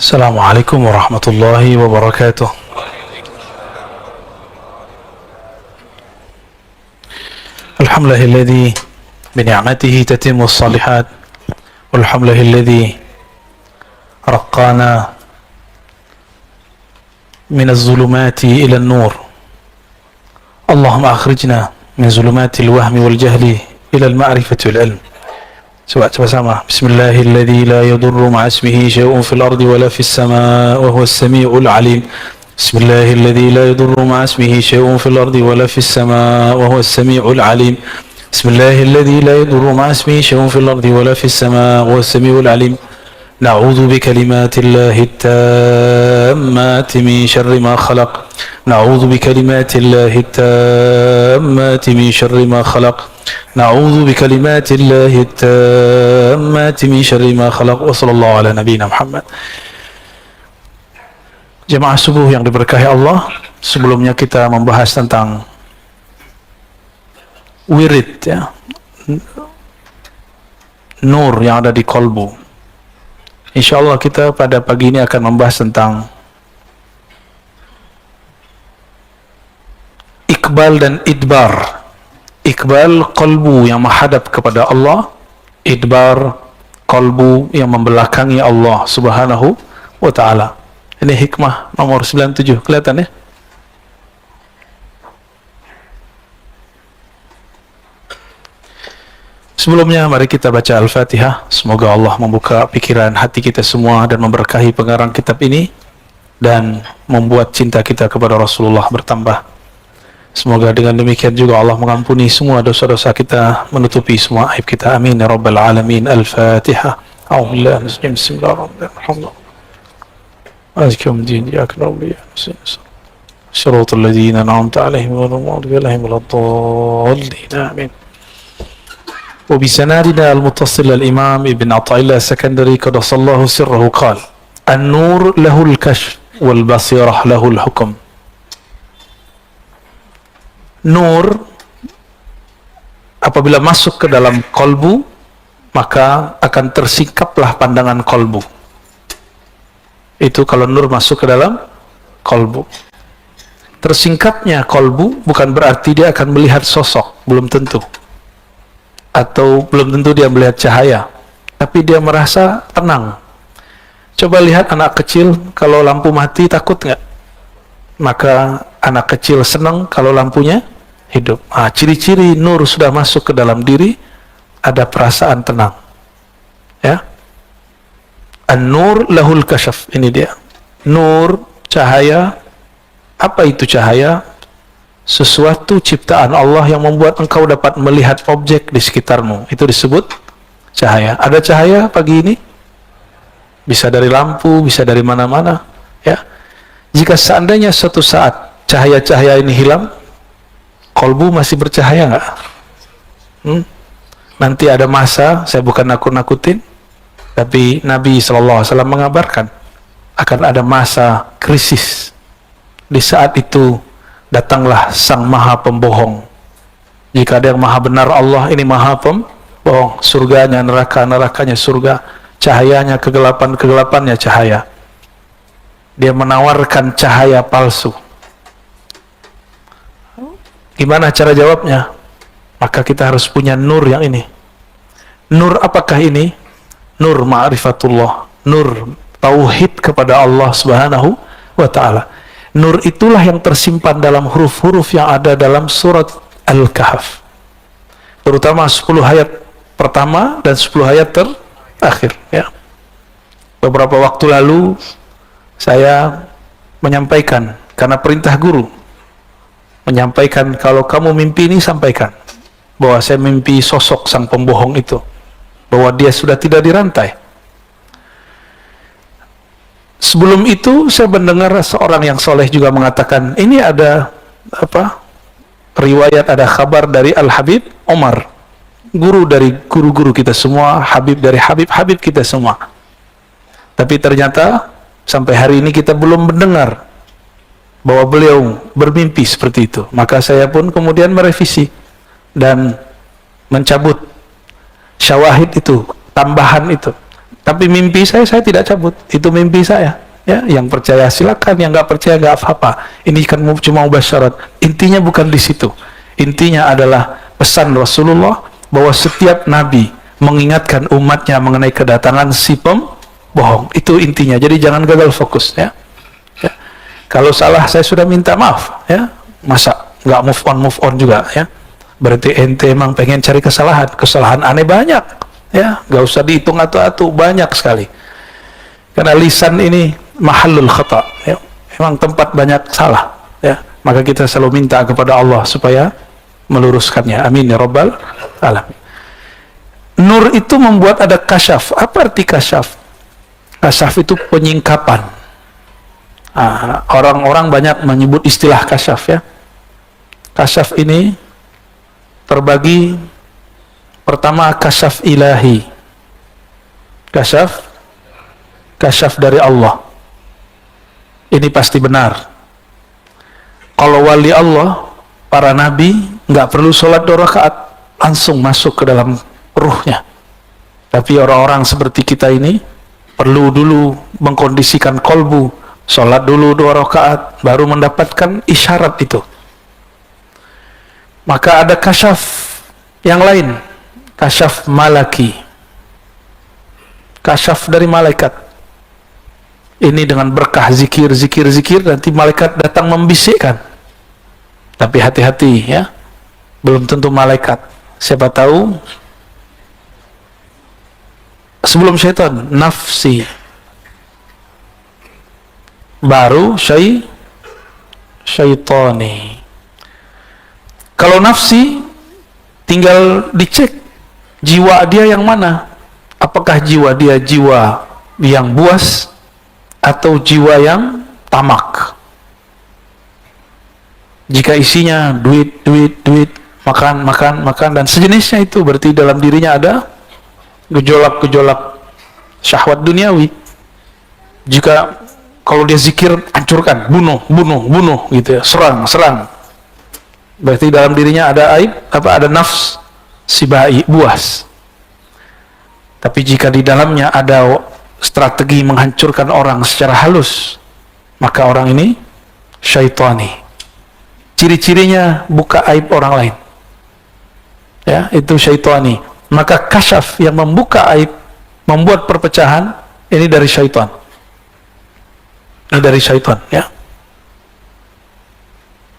السلام عليكم ورحمة الله وبركاته. الحمد لله الذي بنعمته تتم الصالحات، والحمد لله الذي رقانا من الظلمات إلى النور. اللهم أخرجنا من ظلمات الوهم والجهل إلى المعرفة والعلم. Coba-coba Bismillahilladzi la yadurru ma'a ismihi syai'un fil ardi wala fis samaa wa huwas samii'ul 'aliim. Bismillahilladzi la yadurru ma'a ismihi syai'un fil ardi wala fis samaa wa huwas samii'ul 'aliim. Bismillahilladzi la yadurru ma'a ismihi syai'un fil ardi wala fis samaa wa huwas samii'ul 'aliim. Na'udzu bikalimatillahi tammati min syarri ma khalaq. Na'udzu bikalimatillahi tammati min syarri ma khalaq. Na'udzu bikalimatillahi tammati min syarri ma khalaq. Wa sallallahu ala nabiyyina Muhammad. Jemaah subuh yang diberkahi Allah, sebelumnya kita membahas tentang wirid, ya, nur yang ada di kolbu. Insyaallah kita pada pagi ini akan membahas tentang Iqbal dan Idbar. Iqbal, kolbu yang menghadap kepada Allah. Idbar, kolbu yang membelakangi Allah subhanahu wa ta'ala. Ini hikmah nomor 97, kelihatan ya? Sebelumnya mari kita baca Al-Fatihah. Semoga Allah membuka pikiran hati kita semua dan memberkahi pengarang kitab ini dan membuat cinta kita kepada Rasulullah bertambah. Semoga dengan demikian juga Allah mengampuni semua dosa-dosa kita, menutupi semua aib kita. Amin ya rabbal alamin. Al-Fatihah. A'udzubillahi minasyaitonir rajim. Bismillahirrahmanirrahim. Azkum din ya rabbi ya nasinas. Syaratal ladzina an'amta 'alaihim ghairil maghdubi 'alaihim waladdallin. Amin. وبسنادنا المتصل الإمام ابن عطاء الله السكندري قدس الله سره قال: النور له الكشف والبصيرة له الحكم. Nur apabila masuk ke dalam kolbu, maka akan tersingkaplah pandangan kolbu. Itu kalau nur masuk ke dalam kolbu. Tersingkapnya kolbu bukan berarti dia akan melihat sosok, belum tentu. Atau belum tentu dia melihat cahaya, tapi dia merasa tenang. Coba lihat anak kecil, kalau lampu mati takut nggak? Maka anak kecil senang kalau lampunya hidup. Ciri-ciri nur sudah masuk ke dalam diri, ada perasaan tenang. Ya, an-nur lahul kasyaf. Ini dia nur, cahaya. Apa itu cahaya? Sesuatu ciptaan Allah yang membuat engkau dapat melihat objek di sekitarmu. Itu disebut cahaya. Ada cahaya pagi ini? Bisa dari lampu, bisa dari mana-mana. Ya. Jika seandainya suatu saat cahaya-cahaya ini hilang, kolbu masih bercahaya nggak? Nanti ada masa, saya bukan nakut-nakutin, tapi Nabi SAW mengabarkan akan ada masa krisis. Di saat itu datanglah sang maha pembohong. Jika ada yang maha benar Allah, ini maha pembohong. Surganya neraka, nerakanya surga. Cahayanya kegelapan, kegelapannya cahaya. Dia menawarkan cahaya palsu. Gimana cara jawabnya? Maka kita harus punya nur yang ini. Nur apakah ini? Nur ma'rifatullah, nur tauhid kepada Allah subhanahu wa ta'ala. Nur itulah yang tersimpan dalam huruf-huruf yang ada dalam surat Al-Kahf, terutama 10 ayat pertama dan 10 ayat terakhir, ya. Beberapa waktu lalu saya menyampaikan, karena perintah guru menyampaikan, kalau kamu mimpi ini sampaikan bahwa saya mimpi sosok sang pembohong itu, bahwa dia sudah tidak dirantai. Sebelum itu saya mendengar seorang yang soleh juga mengatakan, ini ada riwayat, ada kabar dari Al-Habib Omar, guru dari guru-guru kita semua, Habib dari Habib kita semua. Tapi ternyata sampai hari ini kita belum mendengar bahwa beliau bermimpi seperti itu. Maka saya pun kemudian merevisi dan mencabut syawahid itu, tambahan itu. Tapi mimpi saya tidak cabut. Itu mimpi saya. Ya, yang percaya silakan, yang nggak percaya nggak apa-apa. Ini kan cuma syarat. Intinya bukan di situ. Intinya adalah pesan Rasulullah bahwa setiap nabi mengingatkan umatnya mengenai kedatangan si pembohong. Itu intinya. Jadi jangan gagal fokus, ya. Ya. Kalau salah saya sudah minta maaf, ya. Masa nggak move on juga, ya. Berarti ente emang pengen cari kesalahan aneh banyak, ya. Nggak usah dihitung atau banyak sekali. Karena lisan ini mahallul khata, ya. Memang tempat banyak salah, ya. Maka kita selalu minta kepada Allah supaya meluruskannya. Amin ya rabbal alamin. Nur itu membuat ada kasyaf. Apa arti kasyaf? Kasyaf itu penyingkapan. Orang-orang banyak menyebut istilah kasyaf, ya. Kasyaf ini terbagi, pertama kasyaf ilahi. Kasyaf dari Allah. Ini pasti benar. Kalau wali Allah, para nabi nggak perlu sholat 2 rakaat, langsung masuk ke dalam ruhnya. Tapi orang-orang seperti kita ini perlu dulu mengkondisikan kolbu, sholat dulu 2 rakaat, baru mendapatkan isyarat itu. Maka ada kasyaf yang lain, kasyaf malaki, kasyaf dari malaikat. Ini dengan berkah zikir, nanti malaikat datang membisikkan. Tapi hati-hati, ya, belum tentu malaikat. Siapa tahu sebelum syaitan, nafsi, baru syaitani. Kalau nafsi, tinggal dicek jiwa dia yang mana. Apakah jiwa dia jiwa yang buas atau jiwa yang tamak? Jika isinya duit, makan, dan sejenisnya, itu berarti dalam dirinya ada gejolak syahwat duniawi. Jika kalau dia zikir, hancurkan, bunuh gitu, ya, serang, berarti dalam dirinya ada aib, ada nafs sibai, buas. Tapi jika di dalamnya ada strategi menghancurkan orang secara halus, maka orang ini syaitani. Ciri-cirinya buka aib orang lain, ya, itu syaitani. Maka kasyaf yang membuka aib, membuat perpecahan, ini dari syaitan. Ini dari syaitan, ya.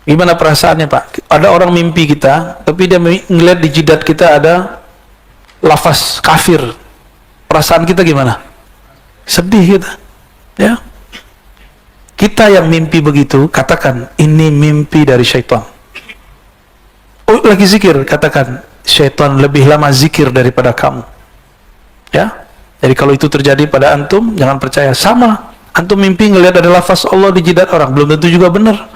Gimana perasaannya, Pak? Ada orang mimpi kita, tapi dia ngeliat di jidat kita ada lafaz kafir. Perasaan kita gimana? Sedih kita, ya. Kita yang mimpi begitu, katakan, ini mimpi dari syaitan. Oh, lagi zikir, katakan, syaitan lebih lama zikir daripada kamu, ya. Jadi kalau itu terjadi pada antum, jangan percaya. Sama, antum mimpi ngelihat ada lafaz Allah di jidat orang, belum tentu juga benar,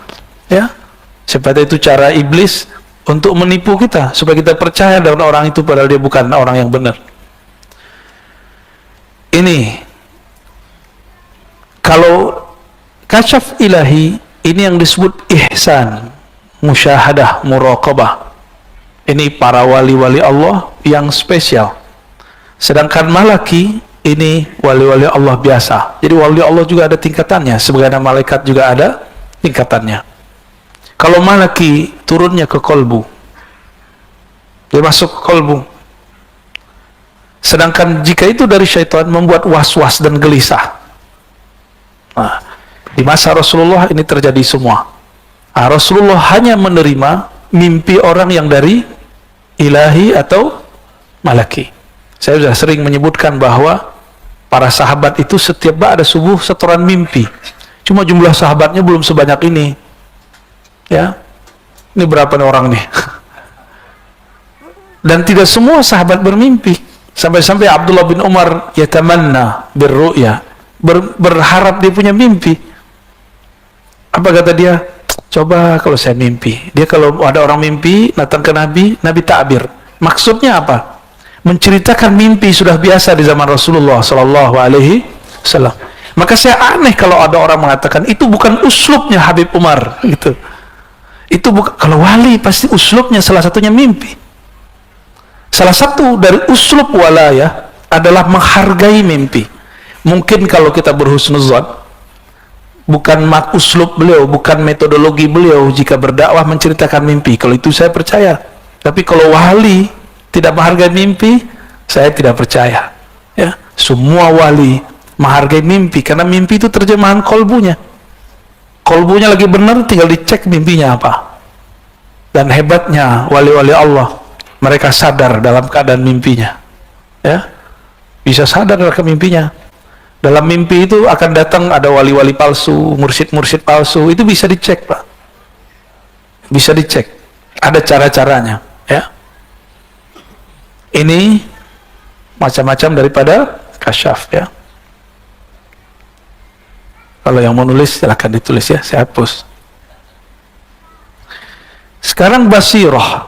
ya. Seperti itu cara iblis untuk menipu kita, supaya kita percaya dengan orang itu padahal dia bukan orang yang benar. Ini kalau kasyaf ilahi, ini yang disebut ihsan, musyahadah, muraqabah. Ini para wali-wali Allah yang spesial. Sedangkan malaki, ini wali-wali Allah biasa. Jadi wali Allah juga ada tingkatannya, sebagaimana malaikat juga ada tingkatannya. Kalau malaki, turunnya ke kolbu, dia masuk ke kolbu. Sedangkan jika itu dari syaitan, membuat was-was dan gelisah. Nah, di masa Rasulullah ini terjadi semua. Rasulullah hanya menerima mimpi orang yang dari ilahi atau malaki. Saya sudah sering menyebutkan bahwa para sahabat itu setiap ba'da subuh setoran mimpi. Cuma jumlah sahabatnya belum sebanyak ini, ya. Ini berapa nih orang nih? Dan tidak semua sahabat bermimpi. Sampai-sampai Abdullah bin Umar yatamanna birru'ya, berharap dia punya mimpi. Apa kata dia? Coba kalau saya mimpi. Dia kalau ada orang mimpi datang ke Nabi, Nabi takbir. Maksudnya apa? Menceritakan mimpi sudah biasa di zaman Rasulullah Sallallahu Alaihi Wasallam. Maka saya aneh kalau ada orang mengatakan itu bukan uslubnya Habib Umar, gitu. Itu bukan, kalau wali pasti uslubnya salah satunya mimpi. Salah satu dari uslub walayah adalah menghargai mimpi. Mungkin kalau kita berhusnuzon, bukan uslub beliau, bukan metodologi beliau jika berdakwah menceritakan mimpi, kalau itu saya percaya. Tapi kalau wali tidak menghargai mimpi, saya tidak percaya. Ya, semua wali menghargai mimpi, karena mimpi itu terjemahan kolbunya. Kolbunya lagi benar, tinggal dicek mimpinya apa. Dan hebatnya wali-wali Allah, mereka sadar dalam keadaan mimpinya. Ya, bisa sadar dalam mimpinya. Dalam mimpi itu akan datang ada wali-wali palsu, mursyid-mursyid palsu, itu bisa dicek, Pak. Bisa dicek. Ada cara-caranya, ya. Ini macam-macam daripada kasyaf, ya. Kalau yang mau nulis silahkan ditulis, ya, saya hapus. Sekarang basirah.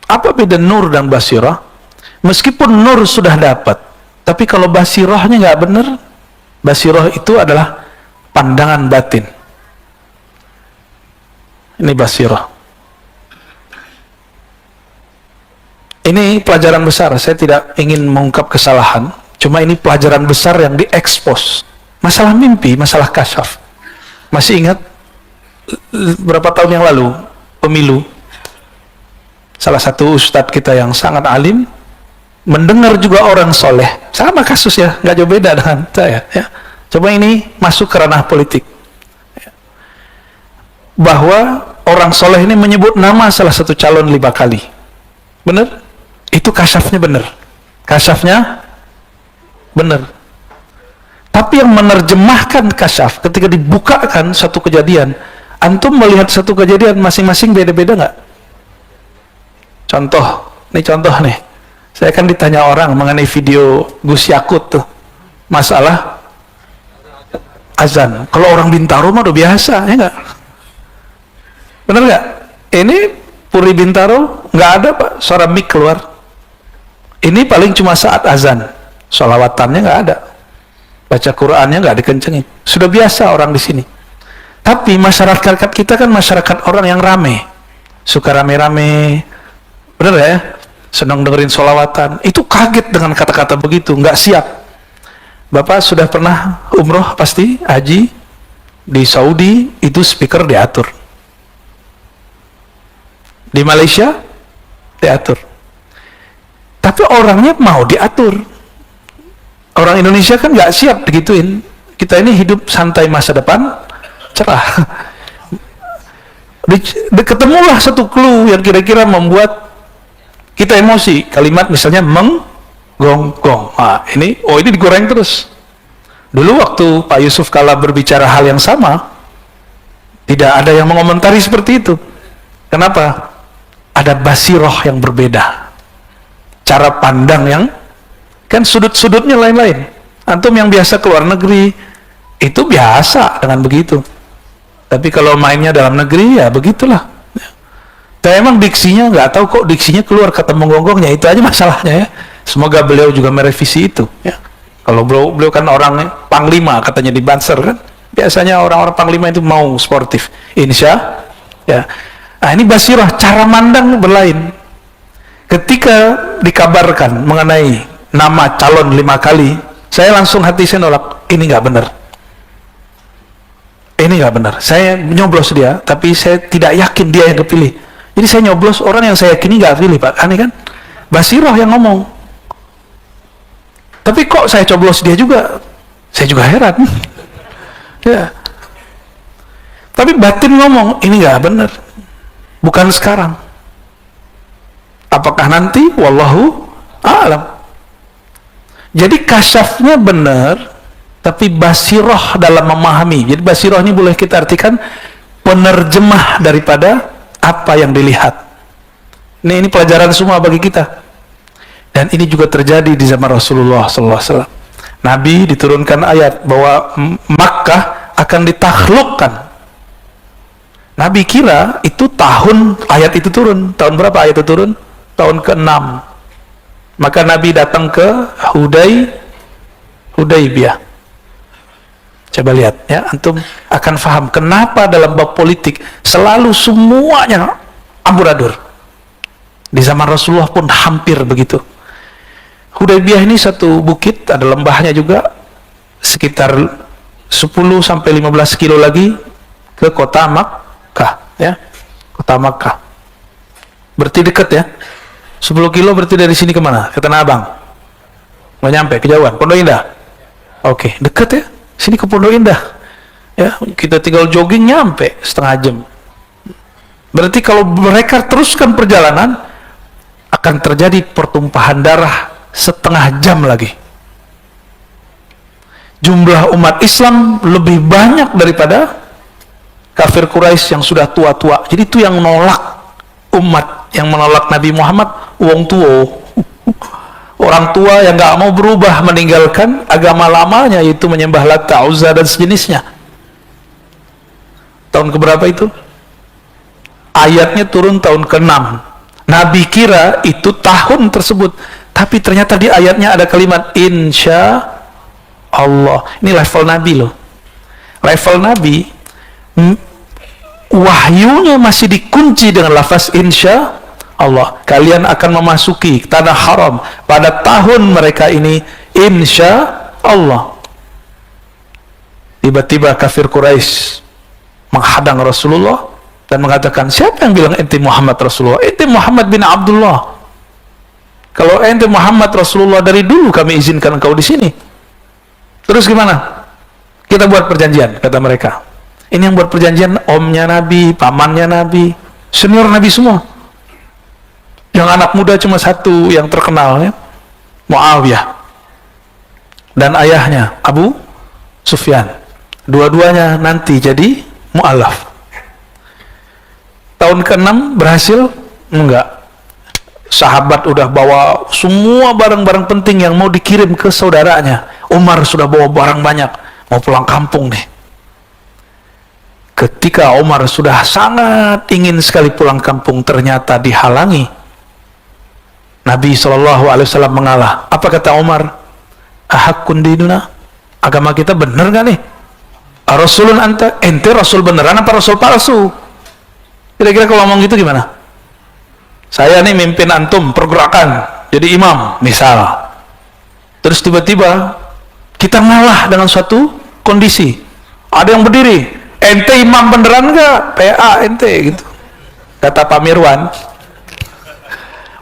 Apa beda nur dan basirah? Meskipun nur sudah dapat, tapi kalau basirahnya nggak benar, basirah itu adalah pandangan batin. Ini basirah. Ini pelajaran besar, saya tidak ingin mengungkap kesalahan, cuma ini pelajaran besar yang diekspos. Masalah mimpi, masalah kasyaf. Masih ingat berapa tahun yang lalu, pemilu, salah satu ustadz kita yang sangat alim, mendengar juga orang soleh, sama kasus ya, nggak jauh beda dengan saya, ya. Coba ini masuk ke ranah politik, ya. Bahwa orang soleh ini menyebut nama salah satu calon 5 kali, bener? Itu kasyafnya bener, kasyafnya bener. Tapi yang menerjemahkan kasyaf ketika dibukakan satu kejadian, antum melihat satu kejadian masing-masing beda-beda nggak? Contoh, ini contoh nih. Saya kan ditanya orang mengenai video Gus Yakut tuh, masalah azan. Kalau orang Bintaro mah udah biasa, ya nggak? Bener nggak? Ini Puri Bintaro nggak ada, Pak, suara mic keluar. Ini paling cuma saat azan, sholawatannya nggak ada, baca Qurannya nggak dikencengin. Sudah biasa orang di sini. Tapi masyarakat kita kan masyarakat orang yang rame, suka rame-rame, bener ya? Senang dengerin sholawatan, itu kaget dengan kata-kata begitu, nggak siap. Bapak sudah pernah umroh pasti, haji, di Saudi, itu speaker diatur. Di Malaysia, diatur. Tapi orangnya mau diatur. Orang Indonesia kan nggak siap digituin. Kita ini hidup santai, masa depan cerah. Ketemulah satu clue yang kira-kira membuat kita emosi, kalimat misalnya menggonggong. Nah, ini digoreng terus. Dulu waktu Pak Yusuf Kala berbicara hal yang sama, tidak ada yang mengomentari seperti itu. Kenapa? Ada basiroh yang berbeda, cara pandang yang kan sudut-sudutnya lain-lain. Antum yang biasa keluar negeri itu biasa dengan begitu. Tapi kalau mainnya dalam negeri ya begitulah. Tapi emang diksinya nggak tahu kok diksinya keluar kata menggonggongnya, itu aja masalahnya, ya. Semoga beliau juga merevisi itu, ya. Kalau beliau kan orang panglima katanya di Banser kan, biasanya orang-orang panglima itu mau sportif, insya, ya. Nah ini basirah, cara mandang berlain. Ketika dikabarkan mengenai nama calon 5 kali, saya langsung hati saya nolak, ini nggak benar. Ini nggak benar. Saya nyoblos dia, tapi saya tidak yakin dia yang kepilih. Jadi saya nyoblos orang yang saya yakini nggak pilih, Pak. Aneh kan? Basirah yang ngomong. Tapi kok saya coblos dia juga? Saya juga heran. Ya. Tapi batin ngomong, ini nggak benar. Bukan sekarang. Apakah nanti? Wallahu a'lam. Jadi kasyafnya benar, tapi basirah dalam memahami. Jadi basirah ini boleh kita artikan penerjemah daripada apa yang dilihat. Ini pelajaran semua bagi kita. Dan ini juga terjadi di zaman Rasulullah SAW. Nabi diturunkan ayat bahwa Makkah akan ditakhlukkan. Nabi kira itu tahun ayat itu turun. Tahun berapa ayat itu turun? Tahun ke-6. Maka Nabi datang ke Hudaybiyah. Coba lihat, ya, antum akan paham kenapa dalam bab politik selalu semuanya amburadul. Di zaman Rasulullah pun hampir begitu. Hudaybiyah ini satu bukit, ada lembahnya juga, sekitar 10 sampai 15 kilo lagi ke kota Makkah, ya. Kota Makkah. Berarti dekat ya. 10 kilo berarti dari sini kemana? Ke Tanah Abang. Nggak nyampe, kejauhan. Pondok Indah. Oke, dekat ya. Sini ke Pondok Indah. Ya, kita tinggal jogging nyampe setengah jam. Berarti kalau mereka teruskan perjalanan, akan terjadi pertumpahan darah setengah jam lagi. Jumlah umat Islam lebih banyak daripada kafir Quraisy yang sudah tua-tua. Jadi itu yang menolak umat, yang menolak Nabi Muhammad, wong tua, orang tua yang gak mau berubah, meninggalkan agama lamanya, yaitu menyembah Lata, Uzza dan sejenisnya. Tahun keberapa itu? Ayatnya turun tahun ke-6. Nabi kira itu tahun tersebut, tapi ternyata di ayatnya ada kalimat insya Allah. Ini level Nabi loh. Level Nabi, wahyunya masih dikunci dengan lafaz insya Allah. Kalian akan memasuki tanah haram pada tahun mereka ini, insya Allah. Tiba-tiba kafir Quraisy menghadang Rasulullah dan mengatakan, siapa yang bilang ente Muhammad Rasulullah? Ente Muhammad bin Abdullah. Kalau ente Muhammad Rasulullah, dari dulu kami izinkan engkau di sini. Terus gimana? Kita buat perjanjian, kata mereka. Ini yang buat perjanjian omnya Nabi, pamannya Nabi, senior Nabi semua. Yang anak muda cuma satu yang terkenal, ya, Muawiyah, dan ayahnya Abu Sufyan. Dua-duanya nanti jadi mu'alaf. Tahun ke-6 berhasil? Enggak. Sahabat udah bawa semua barang-barang penting yang mau dikirim ke saudaranya. Umar sudah bawa barang banyak, mau pulang kampung nih. Ketika Umar sudah sangat ingin sekali pulang kampung, ternyata dihalangi. Nabi SAW mengalah. Apa kata Umar? Ahakun dinuna? Agama kita bener gak nih? Rasulun anta? Ente Rasul beneran apa Rasul palsu? Kira-kira kalau ngomong gitu gimana? Saya nih mimpin antum pergerakan, jadi imam misal. Terus tiba-tiba kita ngalah dengan suatu kondisi. Ada yang berdiri, ente imam beneran nggak? PA ente gitu. Kata Pak Mirwan,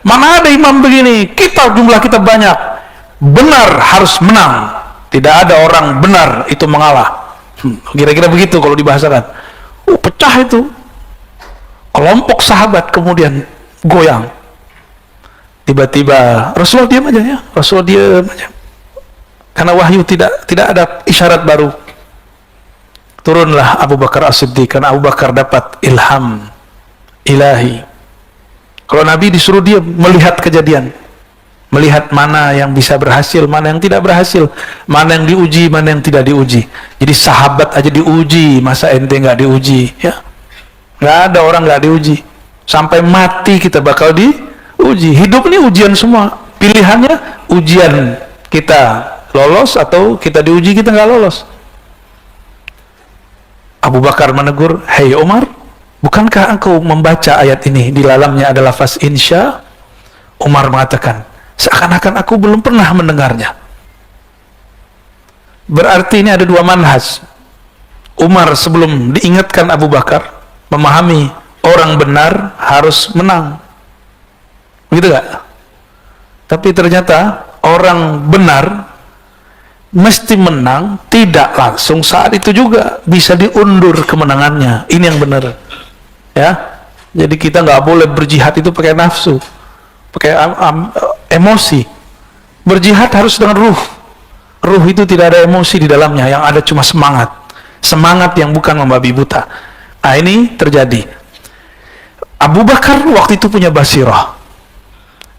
mana ada imam begini? Kita jumlah kita banyak, benar harus menang. Tidak ada orang benar itu mengalah. Kira-kira begitu kalau dibahasakan. Pecah itu. Kelompok sahabat kemudian goyang. Tiba-tiba Rasulullah diam aja ya. Rasulullah diam aja. Karena wahyu tidak ada isyarat baru. Turunlah Abu Bakar As-Siddiq, karena Abu Bakar dapat ilham ilahi. Kalau Nabi disuruh dia melihat kejadian, melihat mana yang bisa berhasil, mana yang tidak berhasil, mana yang diuji, mana yang tidak diuji. Jadi sahabat aja diuji, masa ente nggak diuji, ya? Nggak ada orang nggak diuji. Sampai mati kita bakal diuji. Hidup ini ujian semua. Pilihannya ujian, kita lolos atau kita diuji kita nggak lolos. Abu Bakar menegur, hei Umar, bukankah engkau membaca ayat ini di dalamnya ada lafaz insya? Umar mengatakan, seakan-akan aku belum pernah mendengarnya. Berarti ini ada dua manhaj. Umar sebelum diingatkan Abu Bakar memahami orang benar harus menang, gitu gak? Tapi ternyata orang benar mesti menang tidak langsung saat itu juga, bisa diundur kemenangannya. Ini yang benar, ya. Jadi kita nggak boleh berjihad itu pakai nafsu, pakai emosi. Berjihad harus dengan ruh. Ruh itu tidak ada emosi di dalamnya, yang ada cuma semangat. Semangat yang bukan membabi buta. Nah ini terjadi. Abu Bakar waktu itu punya basirah.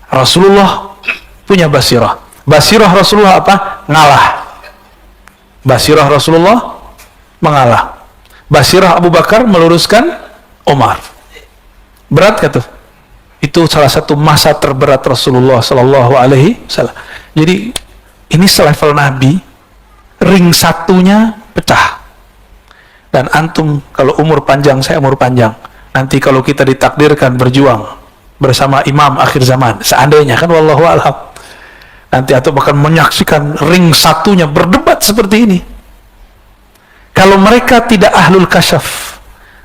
Rasulullah punya basirah. Basirah Rasulullah apa? Ngalah. Basirah Rasulullah mengalah. Basirah Abu Bakar meluruskan Umar. Berat gak tuh? Itu salah satu masa terberat Rasulullah Sallallahu Alaihi Wasallam. Jadi ini selevel Nabi, ring satunya pecah. Dan antum kalau umur panjang, saya umur panjang, nanti kalau kita ditakdirkan berjuang bersama imam akhir zaman, seandainya kan, wallahu a'lam, nanti atau bahkan menyaksikan ring satunya berdebat seperti ini. Kalau mereka tidak ahlul kasyaf,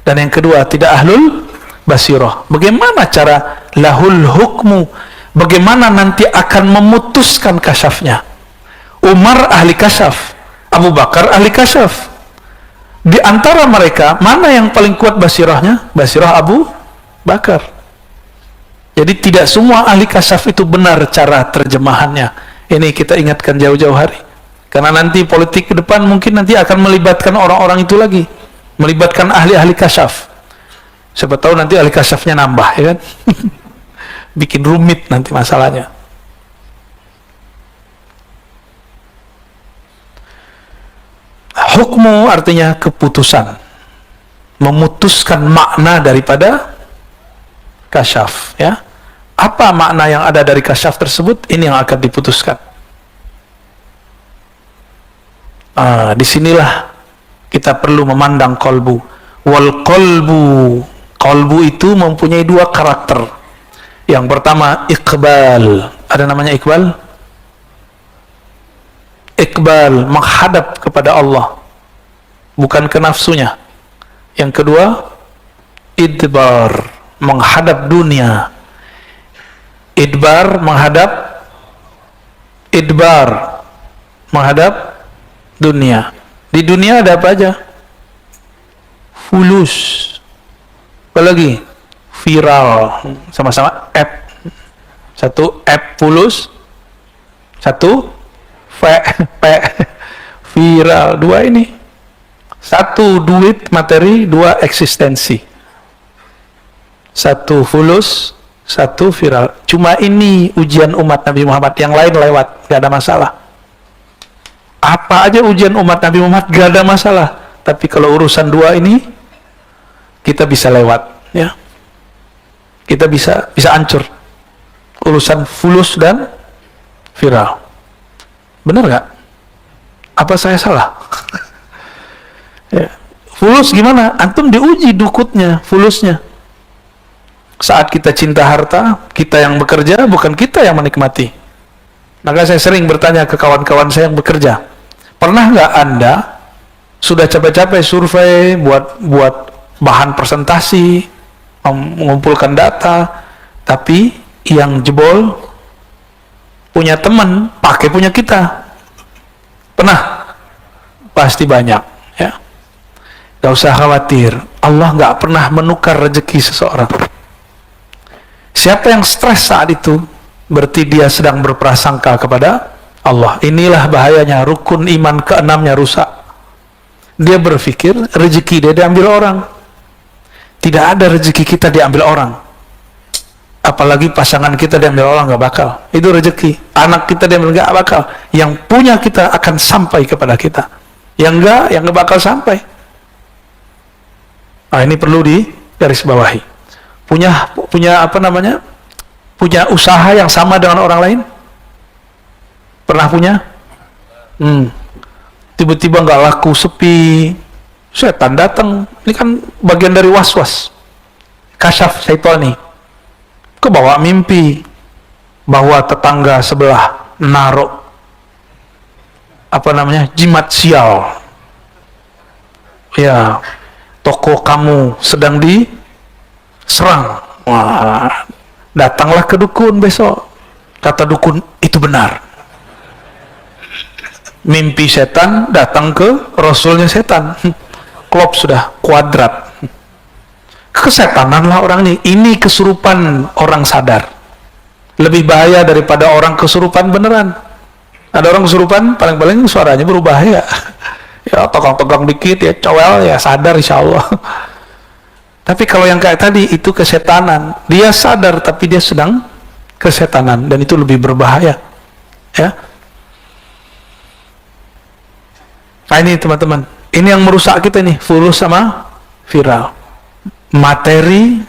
dan yang kedua tidak ahlul basirah, bagaimana cara lahul hukmu, bagaimana nanti akan memutuskan kasyafnya? Umar ahli kasyaf, Abu Bakar ahli kasyaf. Di antara mereka mana yang paling kuat basirahnya? Basirah Abu Bakar. Jadi tidak semua ahli kasyaf itu benar cara terjemahannya. Ini kita ingatkan jauh-jauh hari. Karena nanti politik ke depan mungkin nanti akan melibatkan orang-orang itu lagi. Melibatkan ahli-ahli kasyaf. Siapa tahu nanti ahli kasyafnya nambah, ya kan? Bikin rumit nanti masalahnya. Hukmu artinya keputusan. Memutuskan makna daripada kasyaf, ya. Apa makna yang ada dari kasyaf tersebut? Ini yang akan diputuskan. Disinilah kita perlu memandang kolbu. Wal kolbu, kolbu itu mempunyai dua karakter. Yang pertama iqbal. Ada namanya iqbal? Iqbal, menghadap kepada Allah, bukan ke nafsunya. Yang kedua idbar, menghadap dunia. Idbar menghadap dunia. Di dunia ada apa aja? Fulus. Apa lagi? Viral. Sama-sama app. Satu app fulus, satu viral. Dua ini. Satu duit materi, dua eksistensi. Satu fulus, satu viral. Cuma ini ujian umat Nabi Muhammad, yang lain lewat, gak ada masalah. Apa aja ujian umat Nabi Muhammad gak ada masalah. Tapi kalau urusan dua ini kita bisa lewat, ya. Kita bisa hancur. Urusan fulus dan viral. Benar gak? Apa saya salah? Ya. Fulus gimana? Antum diuji dukutnya, fulusnya. Saat kita cinta harta, kita yang bekerja, bukan kita yang menikmati. Maka saya sering bertanya ke kawan-kawan saya yang bekerja, pernah nggak Anda sudah capek-capek survei, buat bahan presentasi, mengumpulkan data, tapi yang jebol punya teman, pakai punya kita? Pernah? Pasti banyak, ya. Gak usah khawatir, Allah nggak pernah menukar rezeki seseorang. Siapa yang stres saat itu, berarti dia sedang berprasangka kepada Allah. Inilah bahayanya, rukun iman keenamnya rusak. Dia berpikir rezeki dia diambil orang. Tidak ada rezeki kita diambil orang. Apalagi pasangan kita diambil orang, gak bakal. Itu rezeki. Anak kita diambil, gak bakal. Yang punya kita akan sampai kepada kita. Yang gak bakal sampai. Nah, ini perlu digarisbawahi. Punya apa namanya? Punya usaha yang sama dengan orang lain? Pernah punya? Tiba-tiba nggak laku, sepi, setan datang. Ini kan bagian dari was-was. Kasyaf syaitani. Kebawa mimpi bahwa tetangga sebelah naruh apa namanya? Jimat sial. Ya, toko kamu sedang diserang. Wah, datanglah ke dukun besok. Kata dukun, itu benar. Mimpi setan datang ke rasulnya setan. Klop sudah, kuadrat. Kesetananlah orang ini. Ini kesurupan orang sadar. Lebih bahaya daripada orang kesurupan beneran. Ada orang kesurupan, paling-paling suaranya berubah, ya. Ya, togang-togang dikit, ya, cowel, ya, sadar insya Allah. Tapi kalau yang kayak tadi, itu kesetanan. Dia sadar, tapi dia sedang kesetanan. Dan itu lebih berbahaya. Ya. Nah ini teman-teman. Ini yang merusak kita nih. Fulus sama viral. Materi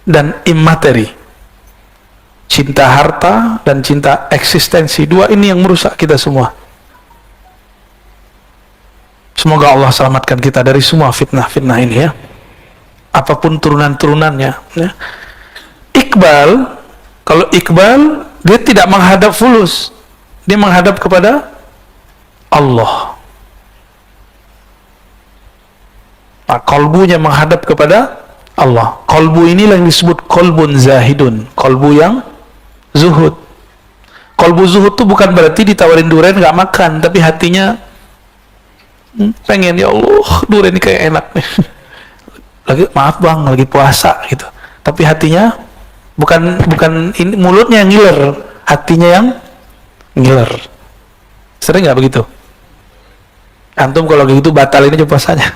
dan imateri. Cinta harta dan cinta eksistensi. Dua ini yang merusak kita semua. Semoga Allah selamatkan kita dari semua fitnah-fitnah ini, ya. Apapun turunan-turunannya, ya. Iqbal, kalau Iqbal dia tidak menghadap fulus, Dia menghadap kepada Allah. Nah, kolbunya menghadap kepada Allah. Kolbu inilah yang disebut kolbun zahidun, kolbu yang zuhud. Kolbu zuhud itu bukan berarti ditawarin durian nggak makan, tapi hatinya pengen, ya Allah, durian ini kayak enak nih. Lagi maaf bang, lagi puasa gitu. Tapi hatinya bukan ini, mulutnya yang ngiler, hatinya yang ngiler. Sering nggak begitu? Antum kalau gitu batal ini aja puasanya.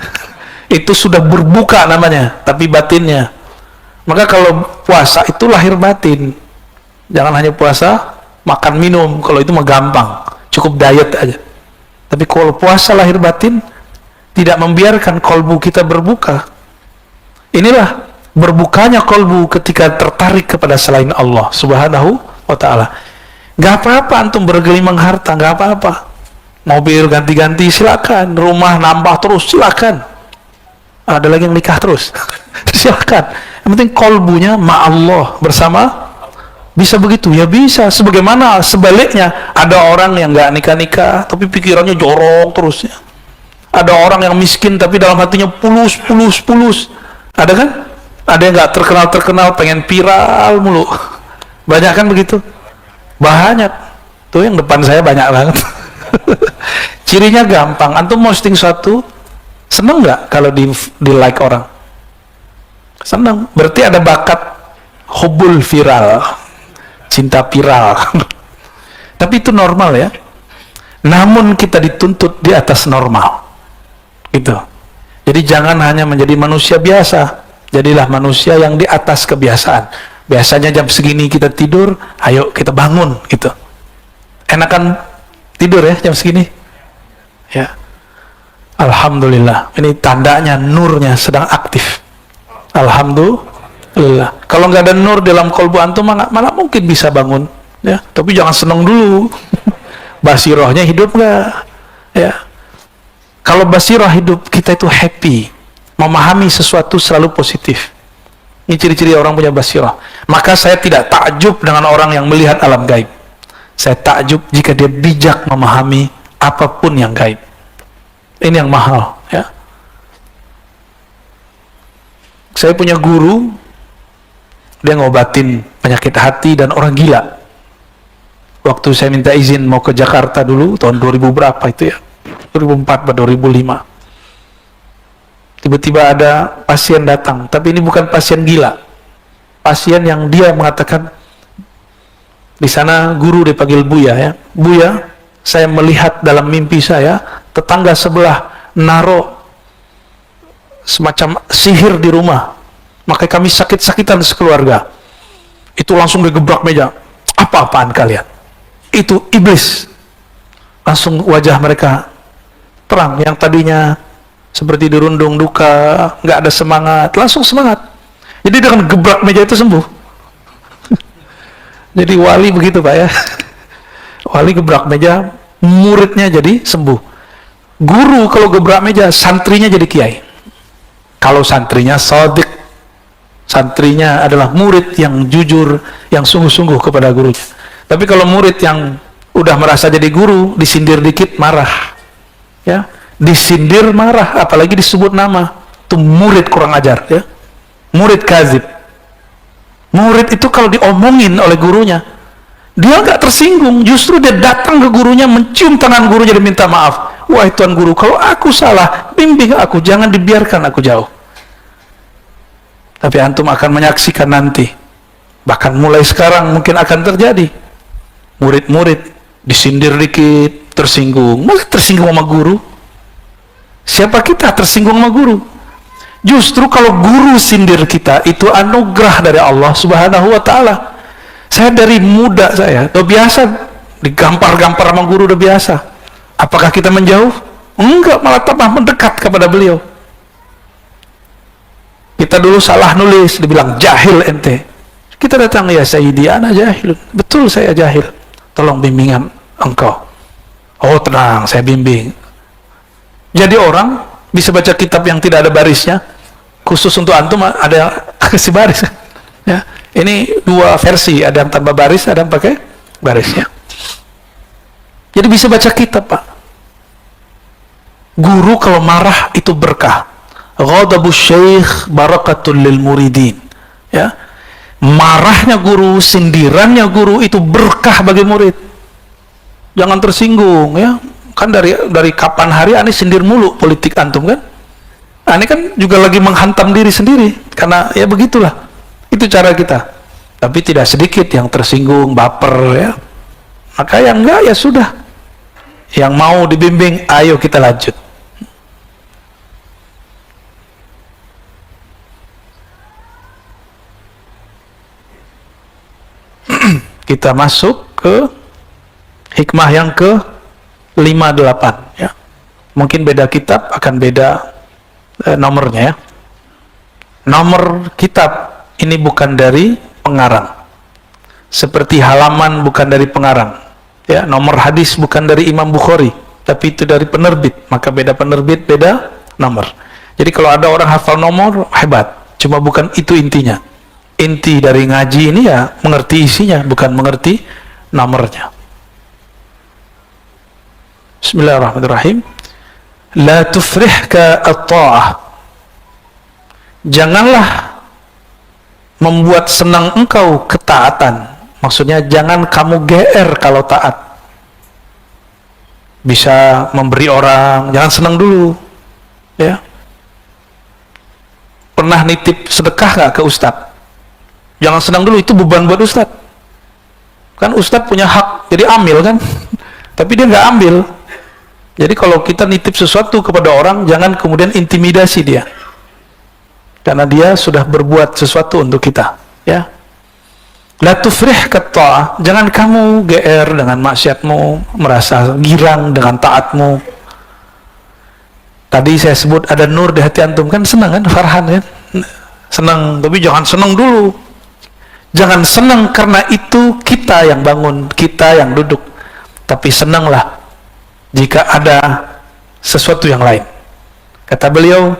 Itu sudah berbuka namanya, tapi batinnya. Maka kalau puasa itu lahir batin. Jangan hanya puasa, makan minum, kalau itu mah gampang, cukup diet aja. Tapi kalau puasa lahir batin, tidak membiarkan kolbu kita berbuka. Inilah berbukanya kolbu ketika tertarik kepada selain Allah Subhanahu wa ta'ala. Gak apa-apa antum bergelimang harta, gak apa-apa. Mobil ganti-ganti silakan, rumah nambah terus silakan. Ada lagi yang nikah terus silakan. Yang penting kolbunya ma'allah, bersama. Bisa begitu? Ya bisa. Sebagaimana sebaliknya, ada orang yang gak nikah-nikah tapi pikirannya jorok terus ya. Ada orang yang miskin tapi dalam hatinya pulus. Ada kan? Ada yang gak terkenal pengen viral mulu. Banyak kan begitu? Banyak. Tuh yang depan saya banyak banget. Cirinya gampang. Antum posting suatu, seneng nggak kalau di like orang? Seneng. Berarti ada bakat hubul viral, cinta viral. Tapi itu normal ya. Namun kita dituntut di atas normal. Gitu. Jadi jangan hanya menjadi manusia biasa. Jadilah manusia yang di atas kebiasaan. Biasanya jam segini kita tidur, ayo kita bangun gitu. Enakan tidur ya jam segini? Ya. Alhamdulillah, ini tandanya nurnya sedang aktif. Alhamdulillah. Kalau nggak ada nur dalam kolbu antum, mana mungkin bisa bangun. Ya, tapi jangan seneng dulu. Basirohnya hidup nggak? Ya. Kalau basiroh hidup, kita itu happy, memahami sesuatu selalu positif. Ini ciri-ciri orang punya basiroh. Maka saya tidak takjub dengan orang yang melihat alam gaib. Saya takjub jika dia bijak memahami apapun yang gaib. Ini yang mahal ya. Saya punya guru, dia ngobatin penyakit hati dan orang gila. Waktu saya minta izin mau ke Jakarta dulu tahun 2000 berapa itu ya, 2004 atau 2005. Tiba-tiba ada pasien datang, tapi ini bukan pasien gila, pasien yang dia mengatakan, di sana guru dipanggil Buya ya, Buya, saya melihat dalam mimpi saya tetangga sebelah naruh semacam sihir di rumah, maka kami sakit-sakitan sekeluarga. Itu langsung digebrak meja. Apa-apaan kalian? Itu iblis. Langsung wajah mereka terang. Yang tadinya seperti dirundung duka, nggak ada semangat, langsung semangat. Jadi dengan gebrak meja itu sembuh. Jadi wali begitu Pak ya. Wali gebrak meja, muridnya jadi sembuh. Guru kalau gebrak meja, santrinya jadi kiai. Kalau santrinya shadiq, santrinya adalah murid yang jujur, yang sungguh-sungguh kepada gurunya. Tapi kalau murid yang udah merasa jadi guru, disindir dikit marah, ya, disindir marah, apalagi disebut nama, itu murid kurang ajar, ya, murid kazib. Murid itu kalau diomongin oleh gurunya, dia nggak tersinggung, justru dia datang ke gurunya, mencium tangan gurunya dan minta maaf. Wahai Tuan Guru, kalau aku salah, bimbing aku, jangan dibiarkan aku jauh. Tapi antum akan menyaksikan nanti, bahkan mulai sekarang mungkin akan terjadi, murid-murid disindir dikit, tersinggung. Masa tersinggung sama guru? Siapa kita tersinggung sama guru? Justru kalau guru sindir kita, itu anugerah dari Allah Subhanahu wa ta'ala. Saya dari muda saya udah biasa digampar-gampar sama guru, udah biasa. Apakah kita menjauh? Enggak, malah tambah mendekat kepada beliau. Kita dulu salah nulis, dibilang jahil ente. Kita datang, ya Sayyidi, ana jahil. Betul saya jahil. Tolong bimbingan engkau. Oh tenang, saya bimbing. Jadi orang bisa baca kitab yang tidak ada barisnya, khusus untuk antum ada kasih baris. Ya, ini dua versi, ada yang tanpa baris, ada yang pakai barisnya. Jadi bisa baca kitab, Pak. Guru kalau marah itu berkah. Ghadabus syekh barakatul lil muridin. Ya. Marahnya guru, sindirannya guru itu berkah bagi murid. Jangan tersinggung, ya. Kan dari kapan hari aneh sindir mulu politik antum kan? Aneh kan juga lagi menghantam diri sendiri karena ya begitulah. Itu cara kita. Tapi tidak sedikit yang tersinggung, baper, ya. Maka yang enggak ya sudah. Yang mau dibimbing, ayo kita lanjut. Kita masuk ke hikmah yang ke-58, ya. Mungkin beda kitab akan beda nomornya, ya. Nomor kitab ini bukan dari pengarang. Seperti halaman bukan dari pengarang. Ya, nomor hadis bukan dari Imam Bukhari, tapi itu dari penerbit. Maka beda penerbit, beda nomor. Jadi kalau ada orang hafal nomor, hebat. Cuma bukan itu intinya. Inti dari ngaji ini ya mengerti isinya, bukan mengerti nomornya. Bismillahirrahmanirrahim. La tufrihka at-ta'ah. Janganlah membuat senang engkau ketaatan. Maksudnya jangan kamu GR kalau taat. Bisa memberi orang, jangan senang dulu. Ya. Pernah nitip sedekah nggak ke ustadz? Jangan senang dulu, itu beban buat ustadz. Kan ustadz punya hak, jadi ambil kan? Tapi dia nggak ambil. Jadi kalau kita nitip sesuatu kepada orang, jangan kemudian intimidasi dia. Karena dia sudah berbuat sesuatu untuk kita. Ya. La tufrih katta'ah, jangan kamu GR dengan maksiatmu, merasa girang dengan taatmu. Tadi saya sebut ada nur di hati antum, kan senang kan, farhan kan? Senang, tapi jangan senang dulu. Jangan senang karena itu kita yang bangun, kita yang duduk. Tapi senanglah jika ada sesuatu yang lain. Kata beliau,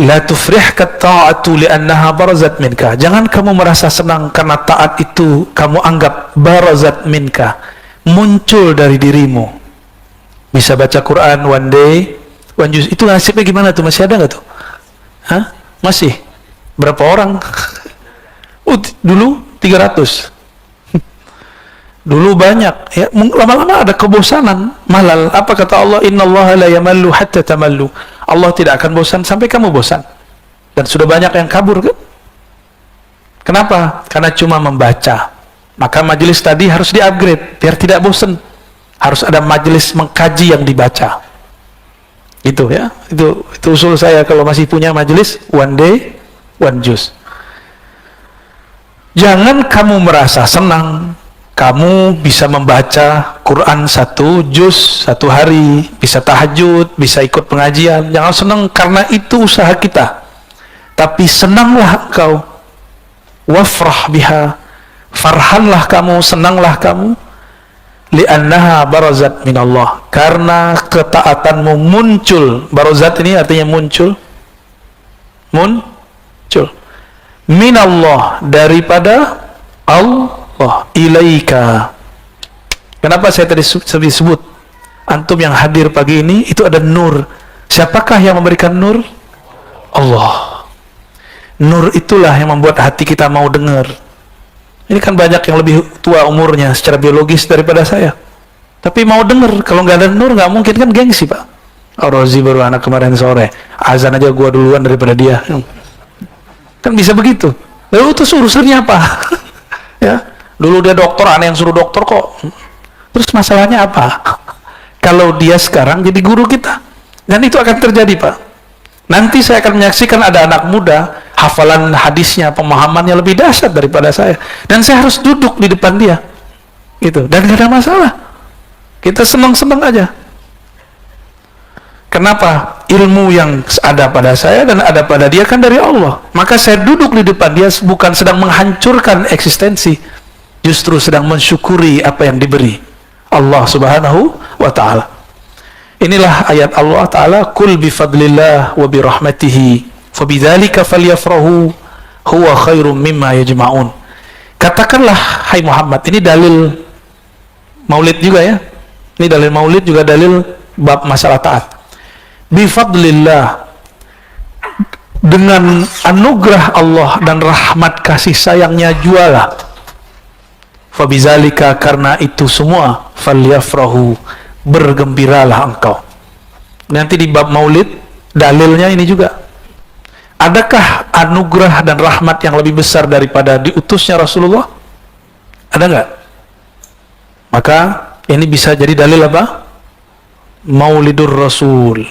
la tufrihka ta'atu li'annaha barazat minka. Jangan kamu merasa senang karena taat itu kamu anggap barazat minka, muncul dari dirimu. Bisa baca Quran one day, one juz. Itu nasibnya gimana tuh? Masih ada nggak tuh? Hah? Masih? Berapa orang? Dulu 300. Dulu banyak, ya. Lama-lama ada kebosanan, malal. Apa kata Allah? Innallaha la yamallu hatta tamallu. Allah tidak akan bosan sampai kamu bosan. Dan sudah banyak yang kabur kan? Kenapa? Karena cuma membaca. Maka majelis tadi harus di-upgrade biar tidak bosan. Harus ada majelis mengkaji yang dibaca. Itu ya. Itu usul saya kalau masih punya majelis one day one juz. Jangan kamu merasa senang kamu bisa membaca Quran 1 juz 1 hari, bisa tahajud, bisa ikut pengajian. Jangan senang karena itu usaha kita. Tapi senanglah engkau. Wafrah biha. Farhanlah kamu, senanglah kamu. Li'annaha barazat minallah. Karena ketaatanmu muncul. Barazat ini artinya muncul. Muncul. Minallah, daripada Allah, ilaika. Kenapa saya tadi sebut antum yang hadir pagi ini itu ada nur. Siapakah yang memberikan nur? Allah. Nur itulah yang membuat hati kita mau dengar. Ini kan banyak yang lebih tua umurnya secara biologis daripada saya, tapi mau dengar. Kalau nggak ada nur nggak mungkin, kan gengsi Pak. Rozi baru anak kemarin sore, azan aja gua duluan daripada dia. Kan bisa begitu. Lalu itu urusannya apa? Ya, dulu dia dokter, aneh yang suruh dokter kok. Terus masalahnya apa? Kalau dia sekarang jadi guru kita, dan itu akan terjadi Pak. Nanti saya akan menyaksikan ada anak muda, hafalan hadisnya, pemahamannya lebih dahsyat daripada saya, dan saya harus duduk di depan dia, gitu. Dan tidak ada masalah. Kita senang-senang aja. Kenapa? Ilmu yang ada pada saya dan ada pada dia kan dari Allah. Maka saya duduk di depan dia bukan sedang menghancurkan eksistensi, justru sedang mensyukuri apa yang diberi Allah Subhanahu wa ta'ala. Inilah ayat Allah Ta'ala, kul bifadlillah wa birahmatihi fabidzalika falyafrahu huwa khairum mimma yajma'un. Katakanlah hai Muhammad, ini dalil maulid juga ya, Ini dalil maulid juga dalil bab masalah taat. Bifadlillah, dengan anugerah Allah dan rahmat kasih sayangnya jualah. Fabizalika, karena itu semua, falyafrahu, bergembiralah engkau. Nanti di bab maulid dalilnya ini juga. Adakah anugerah dan rahmat yang lebih besar daripada diutusnya Rasulullah? Ada nggak? Maka ini bisa jadi dalil apa? Maulidur Rasul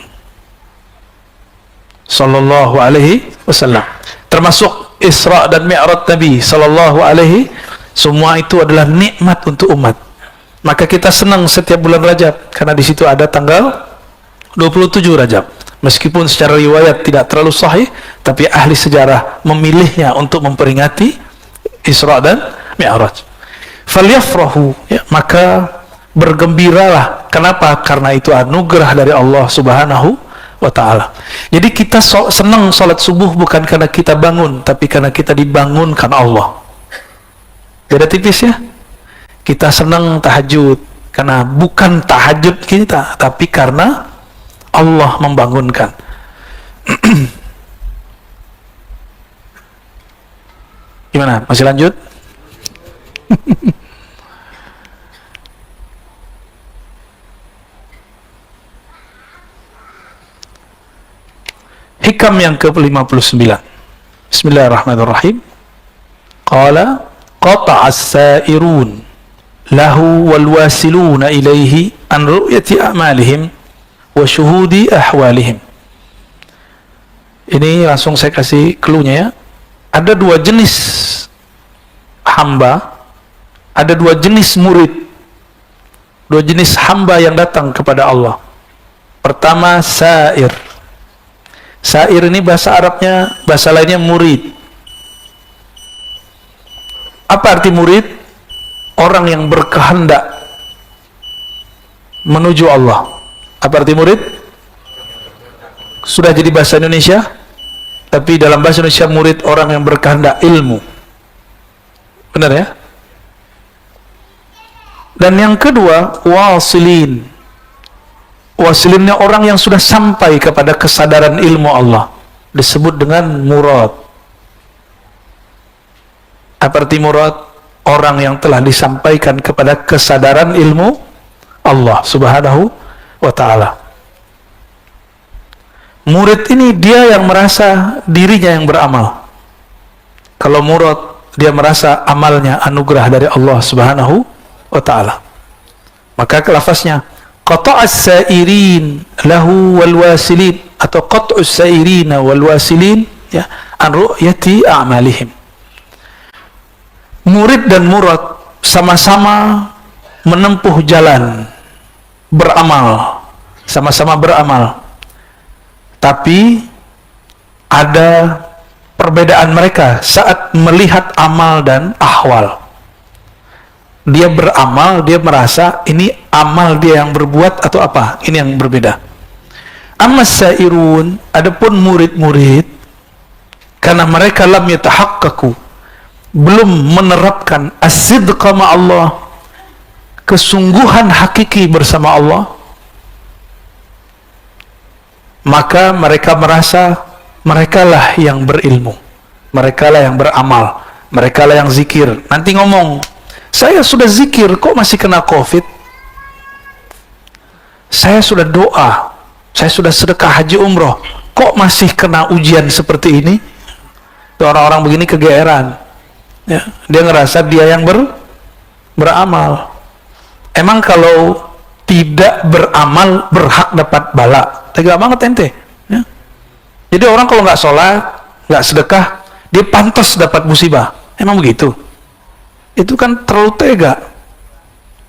sallallahu alaihi wasallam, termasuk Isra dan Mi'raj Nabi sallallahu alaihi, semua itu adalah nikmat untuk umat. Maka kita senang setiap bulan Rajab karena di situ ada tanggal 27 Rajab. Meskipun secara riwayat tidak terlalu sahih, tapi ahli sejarah memilihnya untuk memperingati Isra dan Mi'raj. Falyafrahu, ya, maka bergembiralah. Kenapa? Karena itu anugerah dari Allah Subhanahu wa ta'ala. Jadi kita senang salat subuh bukan karena kita bangun, tapi karena kita dibangunkan Allah. Beda tipis ya. Kita senang tahajud karena bukan tahajud kita, tapi karena Allah membangunkan. Gimana? Masih lanjut? Hikam yang ke-59. Bismillahirrahmanirrahim. Qala qata'as sa'irun lahu wal wasiluna ilaihi an ru'yati a'malihim wa syuhudi ahwalihim. Ini langsung saya kasih clue-nya ya. Ada dua jenis hamba, ada dua jenis murid, dua jenis hamba yang datang kepada Allah. Pertama, sa'ir. Sa'ir ini bahasa Arabnya, bahasa lainnya murid. Apa arti murid? Orang yang berkehendak menuju Allah. Apa arti murid? Sudah jadi bahasa Indonesia, tapi dalam bahasa Indonesia murid orang yang berkehendak ilmu. Benar ya? Dan yang kedua, wasilin. Wasilinnya orang yang sudah sampai kepada kesadaran ilmu Allah, disebut dengan murad. Apa arti murad? Orang yang telah disampaikan kepada kesadaran ilmu Allah Subhanahu wa ta'ala. Murid ini dia yang merasa dirinya yang beramal. Kalau murad, dia merasa amalnya anugerah dari Allah Subhanahu wa ta'ala. Maka lafaznya qata'as sa'irin lahu wal wasilin, atau qat'us sa'irina wal wasilin, ya, an ru'yati a'malihim. Murid dan murad sama-sama menempuh jalan beramal, sama-sama beramal, tapi ada perbedaan mereka saat melihat amal dan ahwal. Dia beramal, dia merasa ini amal dia yang berbuat atau apa, ini yang berbeda. Amma sa'irun, adapun murid-murid, karena mereka lam yatahaqqaqu, belum menerapkan as-sidqa ma'allah, kesungguhan hakiki bersama Allah, maka mereka merasa merekalah yang berilmu, merekalah yang beramal, merekalah yang zikir. Nanti ngomong, saya sudah zikir kok masih kena COVID, saya sudah doa, saya sudah sedekah haji umroh, kok masih kena ujian seperti ini. Orang-orang begini kegeeran ya, dia ngerasa dia yang beramal. Emang kalau tidak beramal berhak dapat bala? Tega banget ente ya. Jadi orang kalau nggak sholat, nggak sedekah, dia pantas dapat musibah. Emang begitu? Itu kan terlalu tega.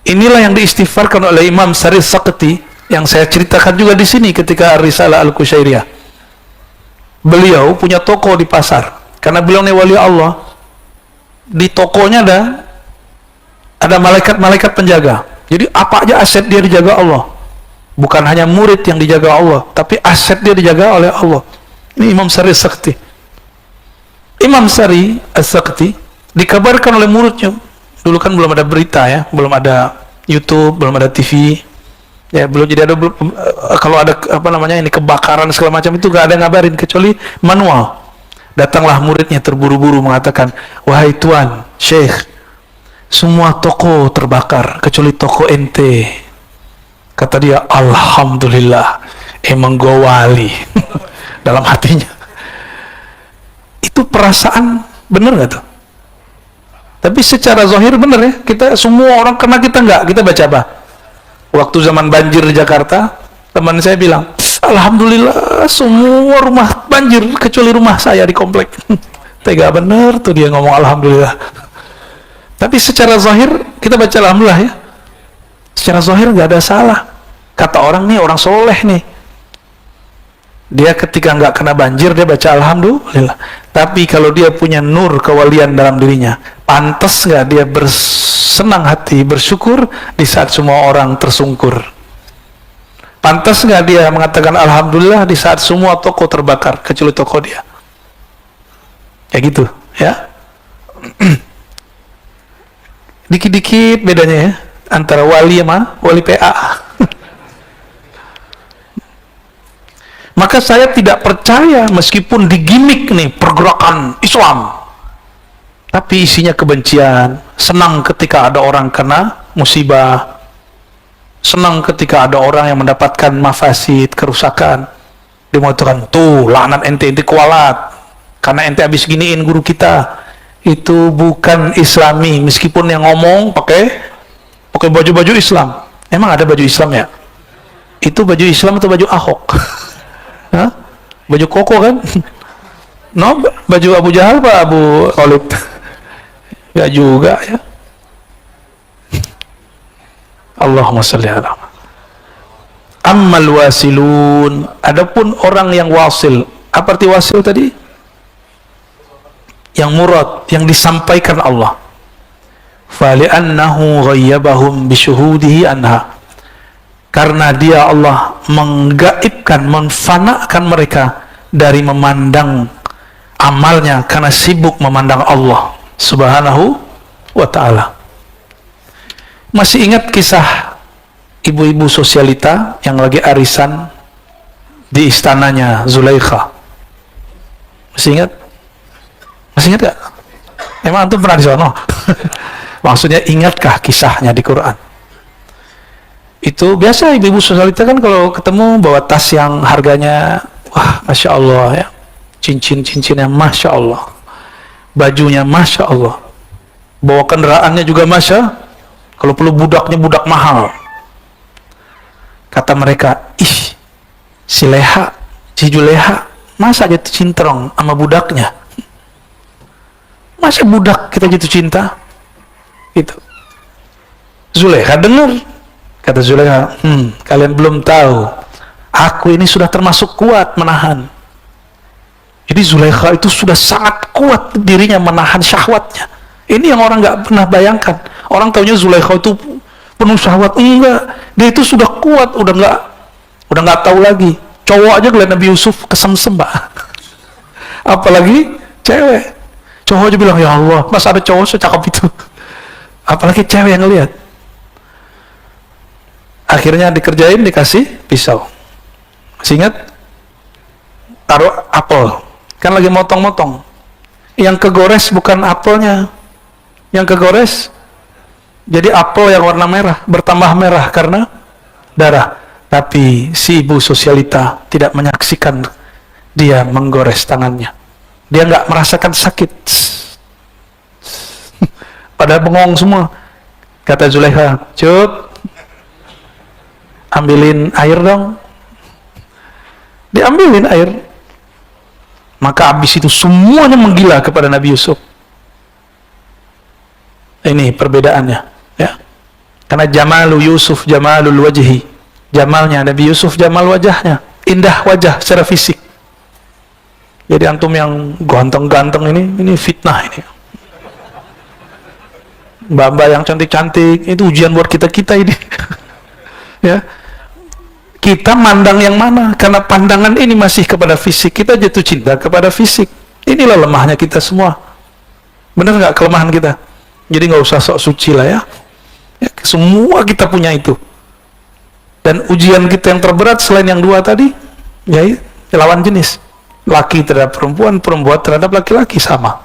Inilah yang diistighfarkan oleh Imam Sari Sakti yang saya ceritakan juga di sini ketika Risalah Al-Qusyairiyah. Beliau punya toko di pasar karena beliau ini wali Allah. Di tokonya ada malaikat-malaikat penjaga. Jadi apa aja aset dia dijaga Allah. Bukan hanya murid yang dijaga Allah, tapi aset dia dijaga oleh Allah. Ini Imam Sari Sakti. Imam Sari As-Sakti dikabarkan oleh muridnya, dulu kan belum ada berita ya, belum ada YouTube, belum ada TV. Ya, belum jadi ada kalau ada apa namanya ini kebakaran segala macam itu gak ada ngabarin kecuali manual. Datanglah muridnya terburu-buru mengatakan, "Wahai tuan, Syekh, semua toko terbakar kecuali toko ente." Kata dia, "Alhamdulillah, emang gua wali." Dalam hatinya. Itu perasaan bener gak tuh? Tapi secara zahir bener ya, kita semua orang kena, kita enggak. Kita baca apa? Waktu zaman banjir di Jakarta, teman saya bilang, "Alhamdulillah semua rumah banjir kecuali rumah saya di komplek." Tega bener tuh dia ngomong alhamdulillah. Tapi secara zahir kita baca alhamdulillah ya. Secara zahir nggak ada salah. Kata orang nih, orang soleh nih, dia ketika nggak kena banjir dia baca alhamdulillah. Tapi kalau dia punya nur kewalian dalam dirinya, pantas nggak dia bersenang hati, bersyukur di saat semua orang tersungkur? Pantas nggak dia mengatakan alhamdulillah di saat semua toko terbakar kecuali toko dia? Kayak gitu ya. Dikit-dikit bedanya ya antara wali sama wali PA. Maka saya tidak percaya meskipun digimik nih pergerakan Islam, tapi isinya kebencian. Senang ketika ada orang kena musibah, senang ketika ada orang yang mendapatkan mafasid, kerusakan. Dia mengatakan, "Tuh, laknat ente kualat karena ente habis giniin guru kita." Itu bukan Islami, meskipun yang ngomong pakai baju-baju Islam. Emang ada baju Islam ya? Itu baju Islam atau baju Ahok? Hah? Baju koko kan? No, baju Abu Jahal Pak Abu Khalid? Gak juga ya. Allahumma sholli ala. Ammal wasilun, adapun orang yang wasil. Apa arti wasil tadi? Yang murad, yang disampaikan Allah. Fali'annahu ghayyabahum bisyuhudihi anha. Karena dia Allah menggaibkan, menfanakan mereka dari memandang amalnya karena sibuk memandang Allah Subhanahu wa ta'ala. Masih ingat kisah ibu-ibu sosialita yang lagi arisan di istananya Zulaikha? Masih ingat? Masih ingat gak? Emang antum pernah di sana? Maksudnya ingatkah kisahnya di Quran? Itu biasa ibu-ibu sosialita kan kalau ketemu bawa tas yang harganya, wah Masya Allah ya, cincin-cincinnya Masya Allah, bajunya Masya Allah, bawa kendaraannya juga Masya, kalau perlu budaknya budak mahal. Kata mereka, ih si Leha, si Juleha, masa jatuh cintrong sama budaknya? Masa budak kita jatuh cinta? Gitu. Zuleha dengar. Kata Zulaikha, kalian belum tahu, aku ini sudah termasuk kuat menahan. Jadi Zulaikha itu sudah sangat kuat dirinya menahan syahwatnya. Ini yang orang nggak pernah bayangkan. Orang taunya Zulaikha itu penuh syahwat. Enggak, dia itu sudah kuat, udah nggak tahu lagi. Cowok aja ngeliat Nabi Yusuf kesemsem, Pak. Apalagi cewek. Cowok aja bilang, ya Allah, masa ada cowok secakap itu? Apalagi cewek yang ngeliat. Akhirnya dikerjain, dikasih pisau. Masih ingat? Taruh apel. Kan lagi motong-motong. Yang kegores bukan apelnya. Yang kegores jadi apel yang warna merah, bertambah merah karena darah. Tapi si ibu sosialita tidak menyaksikan dia menggores tangannya. Dia nggak merasakan sakit. Padahal bengong semua. Kata Zulaikha, "Cut, ambilin air dong." Diambilin air. Maka habis itu semuanya menggila kepada Nabi Yusuf. Ini perbedaannya, ya. Karena jamalu Yusuf jamalul wajhi. Jamalnya Nabi Yusuf jamal wajahnya, indah wajah secara fisik. Jadi antum yang ganteng-ganteng ini fitnah ini. Mbak-mbak yang cantik-cantik itu ujian buat kita ini. Ya. Kita mandang yang mana? Karena pandangan ini masih kepada fisik, kita jatuh cinta kepada fisik. Inilah lemahnya kita semua. Benar nggak kelemahan kita? Jadi nggak usah sok suci lah ya. Ya, semua kita punya itu. Dan ujian kita yang terberat selain yang dua tadi, ya lawan jenis. Laki terhadap perempuan, perempuan terhadap laki-laki, sama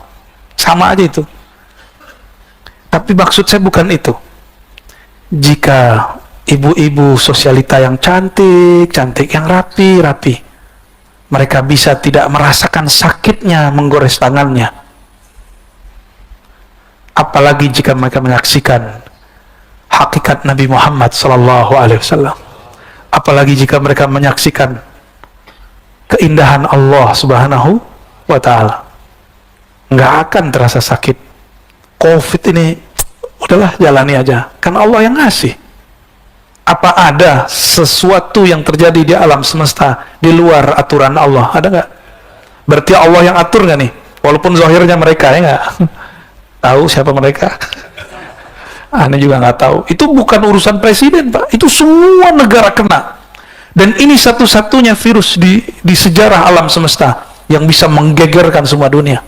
aja itu. Tapi maksud saya bukan itu. Jika ibu-ibu sosialita yang cantik, yang rapi, mereka bisa tidak merasakan sakitnya menggores tangannya, apalagi jika mereka menyaksikan hakikat Nabi Muhammad SAW. Apalagi jika mereka menyaksikan keindahan Allah Subhanahu wa Ta'ala, nggak akan terasa sakit. Covid ini udahlah jalani aja, kan Allah yang ngasih. Apa ada sesuatu yang terjadi di alam semesta di luar aturan Allah? Ada nggak? Berarti Allah yang atur nggak nih? Walaupun zahirnya mereka, ya nggak tahu siapa mereka. Aneh juga nggak tahu. Itu bukan urusan presiden, Pak. Itu semua negara kena. Dan ini satu-satunya virus di sejarah alam semesta yang bisa menggegerkan semua dunia.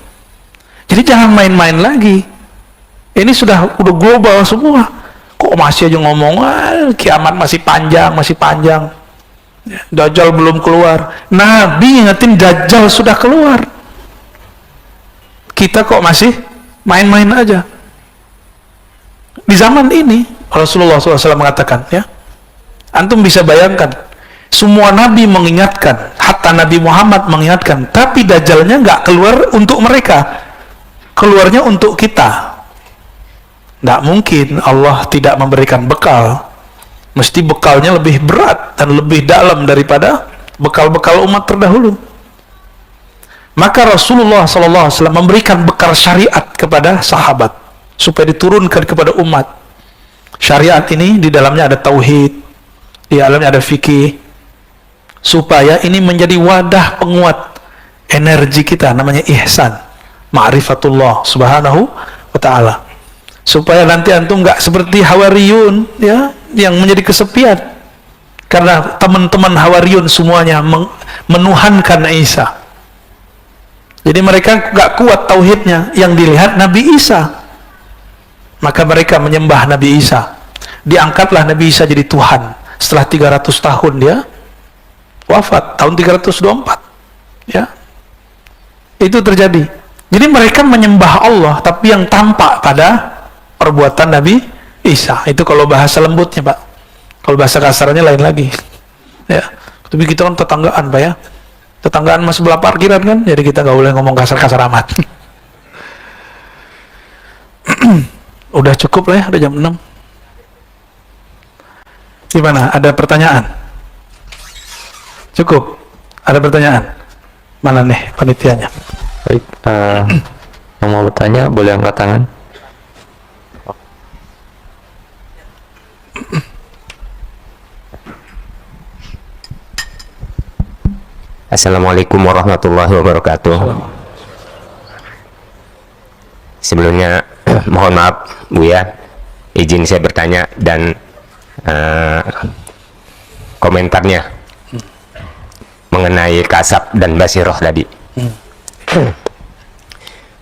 Jadi jangan main-main lagi. Ini sudah global semua. Kok masih aja ngomong, kiamat masih panjang. Dajjal belum keluar. Nabi ingetin Dajjal sudah keluar. Kita kok masih main-main aja. Di zaman ini Rasulullah SAW mengatakan, ya, antum bisa bayangkan, semua nabi mengingatkan, hatta Nabi Muhammad mengingatkan, tapi Dajjalnya nggak keluar untuk mereka, keluarnya untuk kita. Nggak mungkin Allah tidak memberikan bekal, mesti bekalnya lebih berat dan lebih dalam daripada bekal-bekal umat terdahulu. Maka Rasulullah SAW memberikan bekal syariat kepada sahabat supaya diturunkan kepada umat. Syariat ini di dalamnya ada tauhid, di dalamnya ada fikih, supaya ini menjadi wadah penguat energi kita, namanya ihsan, ma'rifatullah Subhanahu wa Ta'ala, supaya nanti antum nggak seperti Hawariyun, ya, yang menjadi kesepian karena teman-teman Hawariyun semuanya menuhankan Isa. Jadi mereka nggak kuat tauhidnya, yang dilihat Nabi Isa. Maka mereka menyembah Nabi Isa. Diangkatlah Nabi Isa jadi Tuhan. Setelah 300 tahun dia wafat, tahun 324. Ya. Itu terjadi. Jadi mereka menyembah Allah, tapi yang tampak pada perbuatan Nabi Isa. Itu kalau bahasa lembutnya, Pak. Kalau bahasa kasarnya lain lagi. Ya. Tapi kita kan tetanggaan, Pak, ya. Tetanggaan mas sebelah parkiran kan, jadi kita nggak boleh ngomong kasar-kasar amat. Udah cukup lah ya, udah jam 6. Gimana? Ada pertanyaan? Cukup? Ada pertanyaan? Mana nih panitianya? Baik, yang mau bertanya boleh angkat tangan. Assalamualaikum warahmatullahi wabarakatuh. Sebelumnya mohon maaf Buya, izin saya bertanya dan komentarnya mengenai kasab dan basiroh tadi.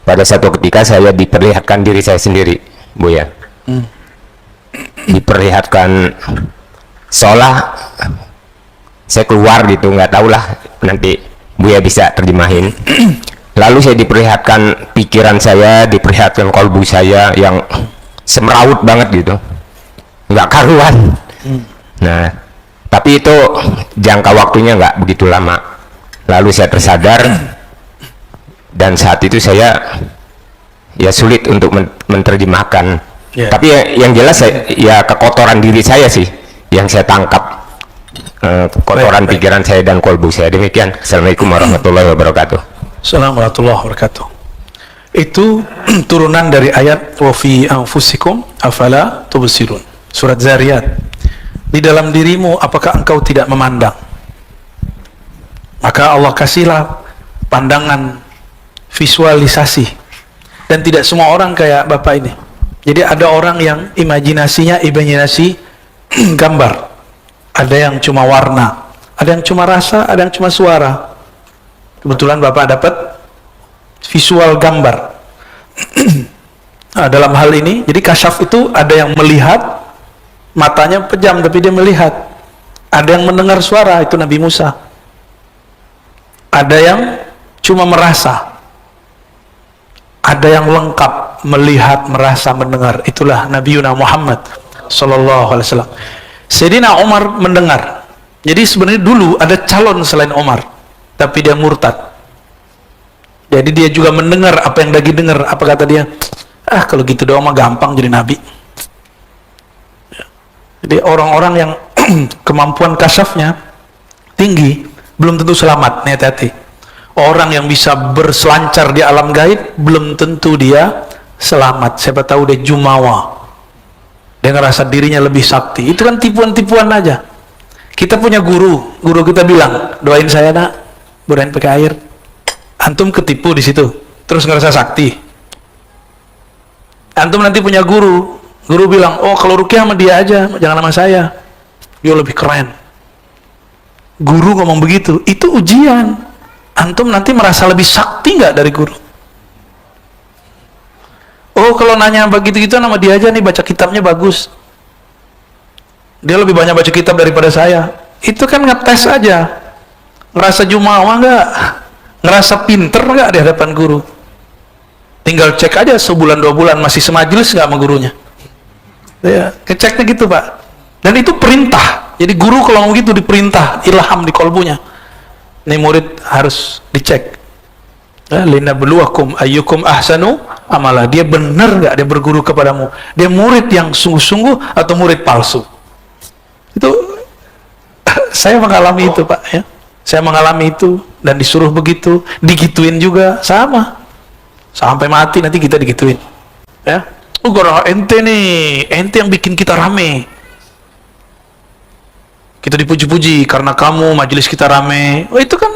Pada satu ketika saya diperlihatkan diri saya sendiri, Buya. Diperlihatkan seolah saya keluar gitu, nggak tahulah, nanti Buya bisa terjemahin. Lalu saya diperlihatkan pikiran saya, diperlihatkan kolbu saya yang semrawut banget gitu, nggak karuan. Nah, tapi itu jangka waktunya nggak begitu lama. Lalu saya tersadar, dan saat itu saya ya sulit untuk menerjemahkan. Tapi yang jelas ya kekotoran diri saya sih yang saya tangkap, kotoran pikiran saya dan kolbu saya. Demikian. Assalamualaikum warahmatullahi wabarakatuh. Assalamualaikum warahmatullahi wabarakatuh. Itu turunan dari ayat wa fi anfusikum afala tubsirun, surat Zariyat. Di dalam dirimu apakah engkau tidak memandang? Maka Allah kasihlah pandangan, visualisasi. Dan tidak semua orang kayak Bapak ini. Jadi ada orang yang imajinasi gambar. Ada yang cuma warna, ada yang cuma rasa, ada yang cuma suara. Kebetulan Bapak dapat visual gambar. Nah, dalam hal ini, jadi kasyaf itu ada yang melihat, matanya pejam tapi dia melihat. Ada yang mendengar suara, itu Nabi Musa. Ada yang cuma merasa. Ada yang lengkap, melihat, merasa, mendengar. Itulah Nabi Muhammad sallallahu alaihi wasallam. Sayyidina Umar mendengar. Jadi sebenarnya dulu ada calon selain Umar, tapi dia murtad. Jadi dia juga mendengar apa yang lagi dengar. Apa kata dia? Kalau gitu doang mah gampang jadi nabi. Jadi orang-orang yang kemampuan kasyafnya tinggi belum tentu selamat. Nih, hati-hati. Orang yang bisa berselancar di alam gaib belum tentu dia selamat. Siapa tahu dia jumawa, dia ngerasa dirinya lebih sakti. Itu kan tipuan-tipuan aja. Kita punya guru kita bilang, doain saya nak, doain pakai air. Antum ketipu di situ, terus ngerasa sakti. Antum nanti punya guru bilang, oh kalau rukyah sama dia aja, jangan sama saya, dia lebih keren. Guru ngomong begitu, itu ujian. Antum nanti merasa lebih sakti nggak dari guru? Oh kalau nanya begitu-gitu nama dia aja nih, baca kitabnya bagus, dia lebih banyak baca kitab daripada saya. Itu kan ngetes aja, ngerasa jumawa nggak, ngerasa pinter nggak di hadapan guru. Tinggal cek aja sebulan 2 bulan masih semajelis nggak sama gurunya. Ya, keceknya gitu Pak. Dan itu perintah. Jadi guru kalau ngomong gitu diperintah, ilham di kolbunya. Ini murid harus dicek. Linabluwakum ayyukum ahsanu amala. Dia benar nggak dia berguru kepadamu? Dia murid yang sungguh-sungguh atau murid palsu? Itu saya mengalami itu Pak ya. Saya mengalami itu dan disuruh begitu, digituin juga sama. Sampai mati nanti kita digituin. Ya. Gara ente nih, ente yang bikin kita rame. Kita dipuji-puji karena kamu majelis kita rame. Oh, itu kan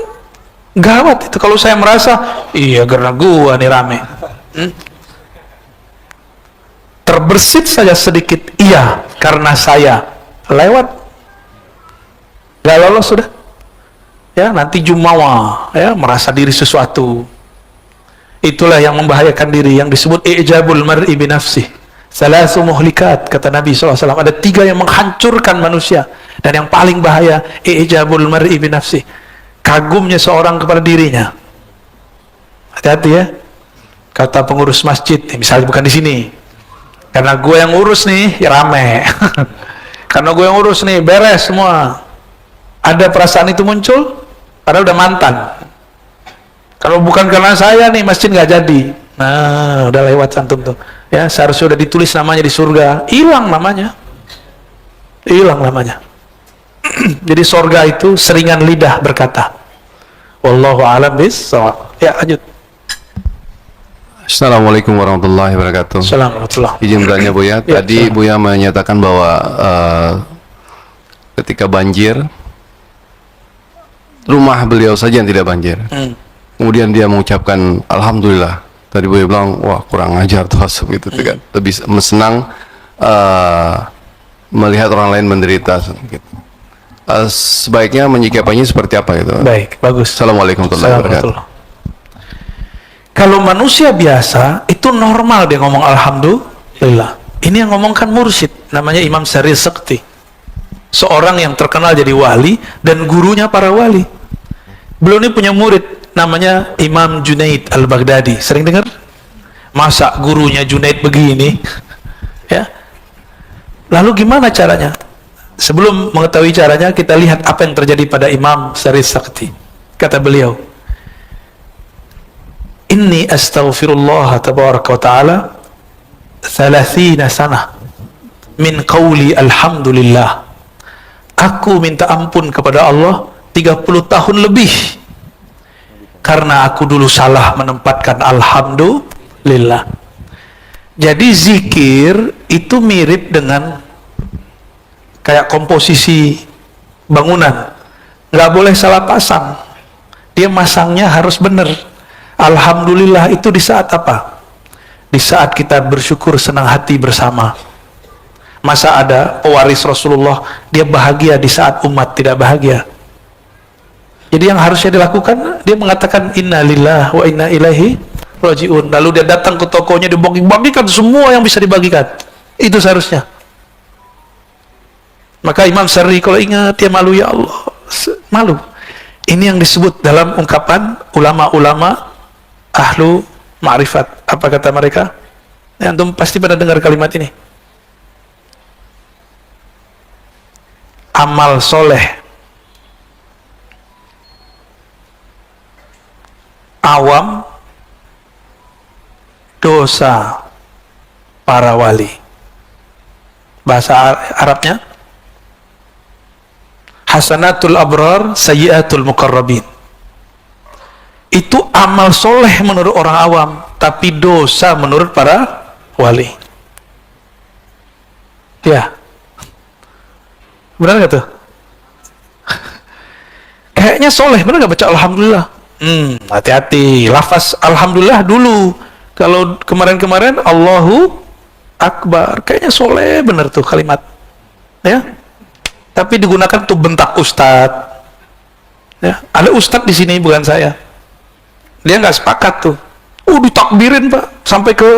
gawat itu kalau saya merasa iya karena gua nih rame. Terbersit saja sedikit, iya karena saya lewat, gak lolos sudah. Ya nanti jumawa, ya merasa diri sesuatu. Itulah yang membahayakan diri, yang disebut i'jabul mar'i bi nafsih. Salasu muhlikat, kata Nabi SAW. Ada 3 yang menghancurkan manusia. Dan yang paling bahaya, i'jabul mar'i bi nafsih. Kagumnya seorang kepada dirinya. Hati-hati ya. Kata pengurus masjid, misalnya bukan di sini. Karena gue yang urus nih, ya rame. Karena gue yang urus nih, beres semua. Ada perasaan itu muncul, padahal udah mantan. Kalau bukan karena saya nih, masjid nggak jadi. Nah, udah lewat antum tuh. Ya, seharusnya udah ditulis namanya di surga. Hilang namanya. Hilang namanya. Jadi surga itu seringan lidah berkata. Wallahu a'lam bis-shawab. Ya, lanjut. Assalamualaikum warahmatullahi wabarakatuh. Assalamualaikum. Izin bertanya Buya. Ya, Tadi Buya menyatakan bahwa ketika banjir, rumah beliau saja yang tidak banjir. Kemudian dia mengucapkan Alhamdulillah. Tadi Buya bilang, wah kurang ajar tuh asap gitu kan. Lebih senang melihat orang lain menderita gitu. Sebaiknya menyikapinya seperti apa gitu? Baik, bagus. Assalamualaikum warahmatullahi wabarakatuh. Kalau manusia biasa itu normal dia ngomong Alhamdulillah. Ini yang ngomongkan mursyid, namanya Imam Syaril Sekti. Seorang yang terkenal jadi wali dan gurunya para wali. Beliau ini punya murid namanya Imam Junaid Al-Baghdadi. Sering dengar? Masa gurunya Junaid begini? Ya. Lalu gimana caranya? Sebelum mengetahui caranya, kita lihat apa yang terjadi pada Imam Syaril Sekti. Kata beliau, Inni astaghfirullah tabaraka wa ta'ala 30 sanah min qawli alhamdulillah. Aku minta ampun kepada Allah 30 tahun lebih karena aku dulu salah menempatkan alhamdulillah. Jadi zikir itu mirip dengan kayak komposisi bangunan, nggak boleh salah pasang. Dia masangnya harus benar. Alhamdulillah itu di saat apa? Di saat kita bersyukur, senang hati bersama. Masa ada pewaris Rasulullah dia bahagia di saat umat tidak bahagia? Jadi yang harusnya dilakukan, dia mengatakan inna lillahi wa inna ilaihi rajiun. Lalu dia datang ke tokonya, dibagi-bagikan semua yang bisa dibagikan. Itu seharusnya. Maka Imam Syar'i kalau ingat dia malu, ya Allah, malu. Ini yang disebut dalam ungkapan ulama-ulama ahlu ma'rifat. Apa kata mereka? Ya, antum pasti pada dengar kalimat ini. Amal soleh awam, dosa para wali. Bahasa Arabnya hasanatul abrar, sayyiatul muqarrabin. Itu amal soleh menurut orang awam, tapi dosa menurut para wali. Ya, benar nggak tuh? Kayaknya soleh, benar nggak baca alhamdulillah? Hati-hati, lafaz alhamdulillah dulu. Kalau kemarin-kemarin Allahu Akbar, kayaknya soleh bener tuh kalimat, ya. Tapi digunakan untuk bentak ustadz. Ya, ada ustadz di sini bukan saya. Dia nggak sepakat tuh. Ditakbirin pak, sampai ke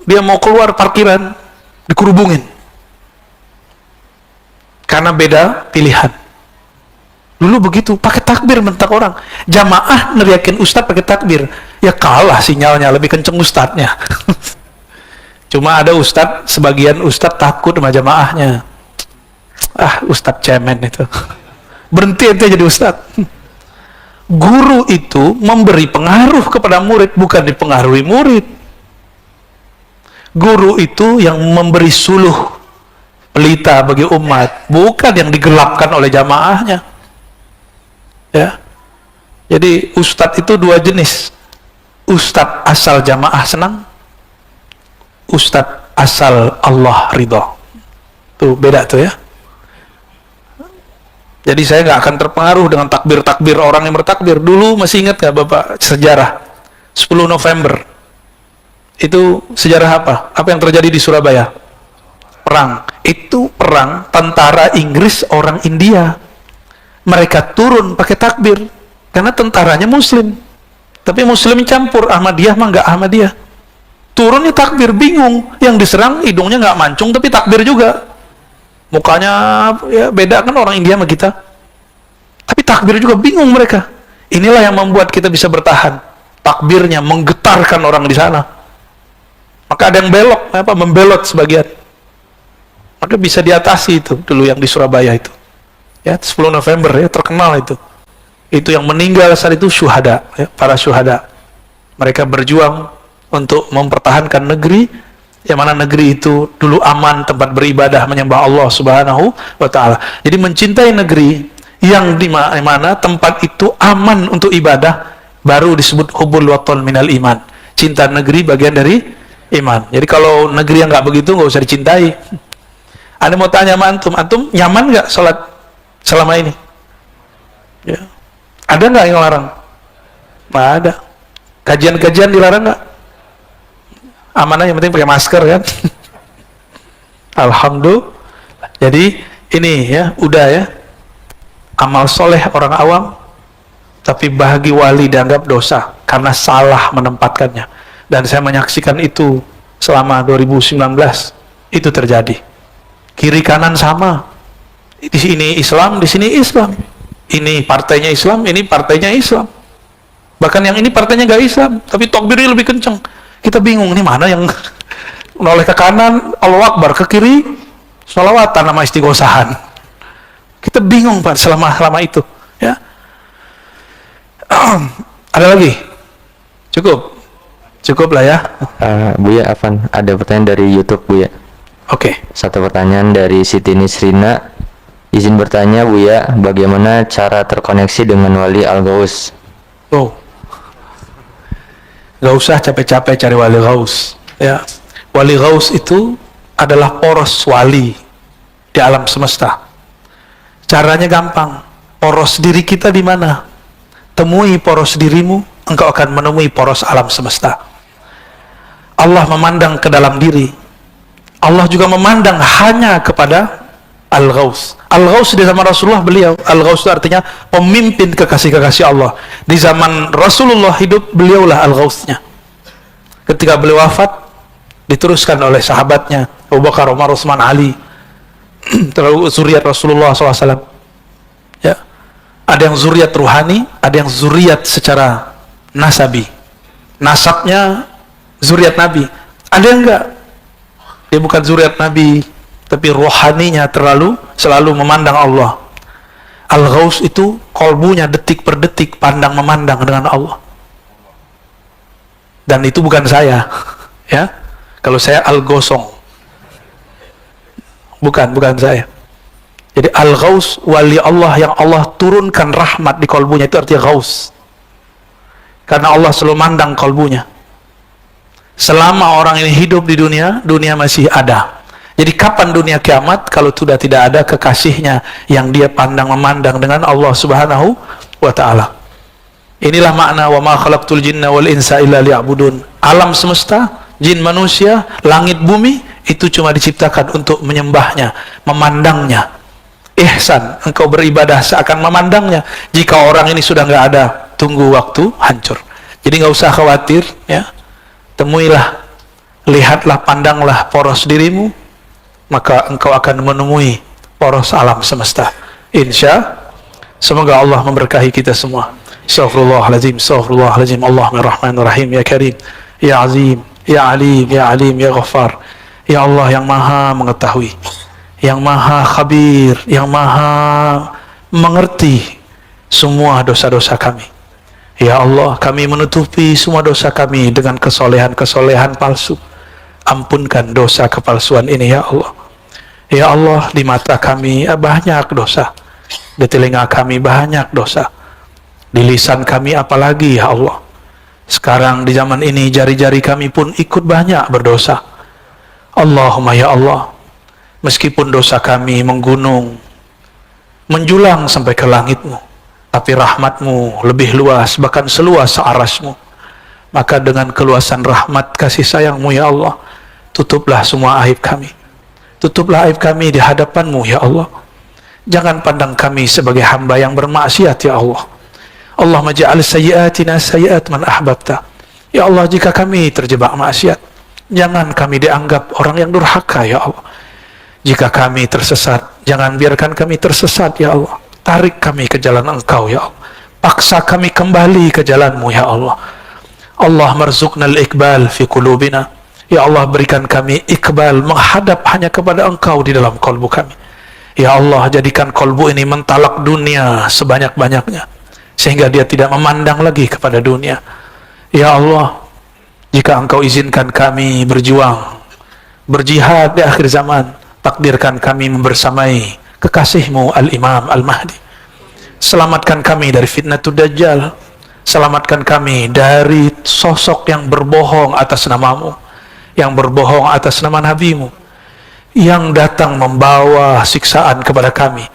dia mau keluar parkiran, dikerubungin. Karena beda pilihan. Dulu begitu, pakai takbir bentak orang. Jamaah neriakin ustadz pakai takbir, ya kalah sinyalnya, lebih kenceng ustadznya. Cuma ada ustadz, sebagian ustadz takut sama jamaahnya. Ustadz cemen itu. Berhenti ente jadi ustadz. Guru itu memberi pengaruh kepada murid, bukan dipengaruhi murid. Guru itu yang memberi suluh, pelita bagi umat, bukan yang digelapkan oleh jamaahnya. Ya. Jadi ustadz itu dua jenis. Ustadz asal jamaah senang, ustadz asal Allah ridho. Tuh beda tuh ya. Jadi saya nggak akan terpengaruh dengan takbir-takbir orang yang bertakbir. Dulu masih ingat nggak Bapak sejarah 10 November? Itu sejarah apa? Apa yang terjadi di Surabaya? Perang. Itu perang tentara Inggris orang India. Mereka turun pakai takbir karena tentaranya Muslim. Tapi Muslim campur, Ahmadiyah mah nggak Ahmadiyah. Turunnya takbir, bingung. Yang diserang hidungnya nggak mancung tapi takbir juga. Mukanya ya beda kan orang India sama kita. Tapi takbir juga bingung mereka. Inilah yang membuat kita bisa bertahan. Takbirnya menggetarkan orang di sana. Maka ada yang belok, membelot sebagian. Maka bisa diatasi itu dulu yang di Surabaya itu. Ya, 10 November ya terkenal itu. Itu yang meninggal saat itu syuhada, ya, para syuhada. Mereka berjuang untuk mempertahankan negeri. Yang mana negeri itu dulu aman, tempat beribadah menyembah Allah Subhanahu wa Ta'ala. Jadi mencintai negeri yang di mana tempat itu aman untuk ibadah, baru disebut hubbul watan minal iman. Cinta negeri bagian dari iman. Jadi kalau negeri yang nggak begitu nggak usah dicintai. Ada mau tanya sama antum nyaman nggak sholat selama ini? Ya. Ada nggak yang larang? Nggak ada. Kajian-kajian dilarang nggak? Amanah, yang penting pakai masker kan. Alhamdulillah. Jadi ini ya udah ya, amal soleh orang awam, tapi bagi wali dianggap dosa karena salah menempatkannya. Dan saya menyaksikan itu selama 2019 itu terjadi. Kiri kanan sama. Di sini Islam, di sini Islam. Ini partainya Islam, ini partainya Islam. Bahkan yang ini partainya nggak Islam, tapi takbirnya lebih kenceng. Kita bingung, ini mana yang noleh ke kanan, Allahu Akbar, ke kiri, sholawatan sama istighosahan. Kita bingung Pak selama itu. Ya. Ada lagi? Cukup lah ya. Buya, Afan, ada pertanyaan dari YouTube Buya. Oke. Satu pertanyaan dari Siti Nisrina. Izin bertanya Buya, bagaimana cara terkoneksi dengan wali Al-Ghaus? Gak usah capek-capek cari wali Ghaus. Ya. Wali Ghaus itu adalah poros wali di alam semesta. Caranya gampang. Poros diri kita di mana? Temui poros dirimu, engkau akan menemui poros alam semesta. Allah memandang ke dalam diri. Allah juga memandang hanya kepada Al-Ghaus. Al-Ghaus di zaman Rasulullah beliau. Al-Ghaus itu artinya pemimpin kekasih-kekasih Allah. Di zaman Rasulullah hidup, beliaulah Al-Ghausnya. Ketika beliau wafat, diteruskan oleh sahabatnya Abu Bakar, Umar, Utsman, Ali. terlalu zuriat Rasulullah SAW. Ya, ada yang zuriat ruhani, ada yang zuriat secara nasabi, nasabnya zuriat Nabi. Ada yang enggak, dia bukan zuriat Nabi, tapi rohaninya selalu memandang Allah. Al-Ghaus itu kolbunya detik per detik pandang memandang dengan Allah. Dan itu bukan saya, ya. Kalau saya Al-Gosong, bukan saya. Jadi Al-Ghaus, wali Allah yang Allah turunkan rahmat di kolbunya, itu artinya Ghaus. Karena Allah selalu mandang kolbunya. Selama orang ini hidup di dunia, dunia masih ada. Jadi kapan dunia kiamat kalau sudah tidak ada kekasihnya yang dia pandang memandang dengan Allah Subhanahu wa ta'ala. Inilah makna wa ma khalaqtul jinna wal insa illa liya'budun. Alam semesta, jin manusia, langit bumi itu cuma diciptakan untuk menyembahnya, memandangnya. Ihsan, engkau beribadah seakan memandangnya. Jika orang ini sudah nggak ada, tunggu waktu hancur. Jadi nggak usah khawatir, ya. Temuilah, lihatlah, pandanglah poros dirimu, maka engkau akan menemui poros alam semesta. Semoga Allah memberkahi kita semua. Astaghfirullahaladzim, astaghfirullahaladzim. Allahummarrahmanirrahim, ya Karim, ya Azim, ya Alim, ya Alim, ya Ghaffar. Ya Allah yang maha mengetahui, yang maha khabir, yang maha mengerti semua dosa-dosa kami. Ya Allah, kami menutupi semua dosa kami dengan kesolehan-kesolehan palsu. Ampunkan dosa kepalsuan ini, ya Allah. Ya Allah, di mata kami banyak dosa, di telinga kami banyak dosa, di lisan kami apalagi, ya Allah. Sekarang di zaman ini jari-jari kami pun ikut banyak berdosa. Allahumma ya Allah, meskipun dosa kami menggunung, menjulang sampai ke langit-Mu, tapi rahmat-Mu lebih luas, bahkan seluas arasy-Mu. Maka dengan keluasan rahmat kasih sayang-Mu, ya Allah, tutuplah semua aib kami. Tutuplah aib kami di hadapan-Mu, ya Allah. Jangan pandang kami sebagai hamba yang bermaksiat, ya Allah. Allahumma ja'al sayyi'atina sayyi'at man ahbabta. Ya Allah, jika kami terjebak maksiat, jangan kami dianggap orang yang durhaka, ya Allah. Jika kami tersesat, jangan biarkan kami tersesat, ya Allah. Tarik kami ke jalan Engkau, ya Allah. Paksa kami kembali ke jalan-Mu, ya Allah. Allah marzuqna al-iqbal fi qulubina. Ya Allah, berikan kami iqbal, menghadap hanya kepada Engkau di dalam kolbu kami. Ya Allah, jadikan kolbu ini mentalak dunia sebanyak-banyaknya, sehingga dia tidak memandang lagi kepada dunia. Ya Allah, jika Engkau izinkan kami berjuang, berjihad di akhir zaman, takdirkan kami membersamai kekasih-Mu Al-Imam Al-Mahdi. Selamatkan kami dari fitnatul Dajjal. Selamatkan kami dari sosok yang berbohong atas nama-Mu, yang berbohong atas nama Nabi-Mu, yang datang membawa siksaan kepada kami.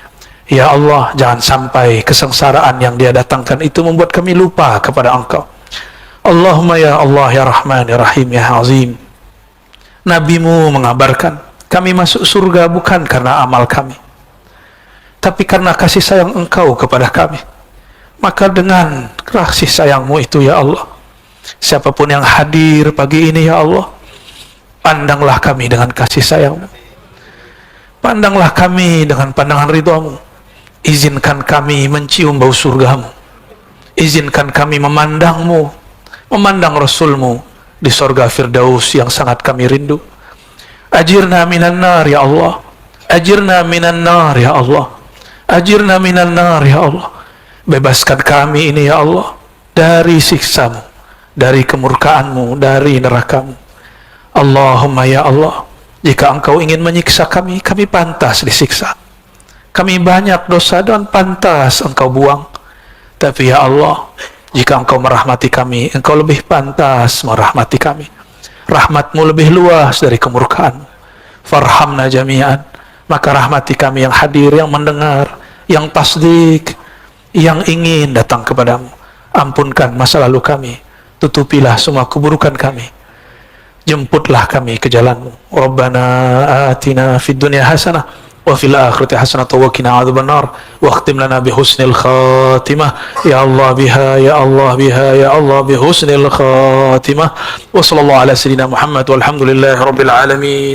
Ya Allah, jangan sampai kesengsaraan yang dia datangkan itu membuat kami lupa kepada Engkau. Allahumma ya Allah, ya Rahman, ya Rahim, ya Azim. Nabi-Mu mengabarkan kami masuk surga bukan karena amal kami, tapi karena kasih sayang Engkau kepada kami. Maka dengan kasih sayang-Mu itu, ya Allah, siapapun yang hadir pagi ini, ya Allah, pandanglah kami dengan kasih sayang-Mu. Pandanglah kami dengan pandangan ridha-Mu. Izinkan kami mencium bau surga-Mu. Izinkan kami memandang-Mu, memandang Rasul-Mu di surga Firdaus yang sangat kami rindu. Ajirna minan nar, ya Allah. Ajirna minan nar, ya Allah. Ajirna minan nar, ya Allah. Bebaskan kami ini, ya Allah, dari siksa-Mu, dari kemurkaan-Mu, dari neraka-Mu. Allahumma ya Allah, jika Engkau ingin menyiksa kami, kami pantas disiksa. Kami banyak dosa dan pantas Engkau buang. Tapi ya Allah, jika Engkau merahmati kami, Engkau lebih pantas merahmati kami. Rahmat-Mu lebih luas dari kemurkaan. Farhamna jami'an. Maka rahmati kami yang hadir, yang mendengar, yang tasdik, yang ingin datang kepadamu. Ampunkan masa lalu kami, tutupilah semua keburukan kami, jemputlah kami ke jalan-Mu. Rabbana atina fid dunya hasanah wa fil akhirati hasanah wa qina adzabannar wa khtim lana bi husnil khatimah. Ya Allah biha, ya Allah biha, ya Allah bi husnil khatimah. Wa sallallahu ala sayyidina Muhammad walhamdulillahi rabbil alamin.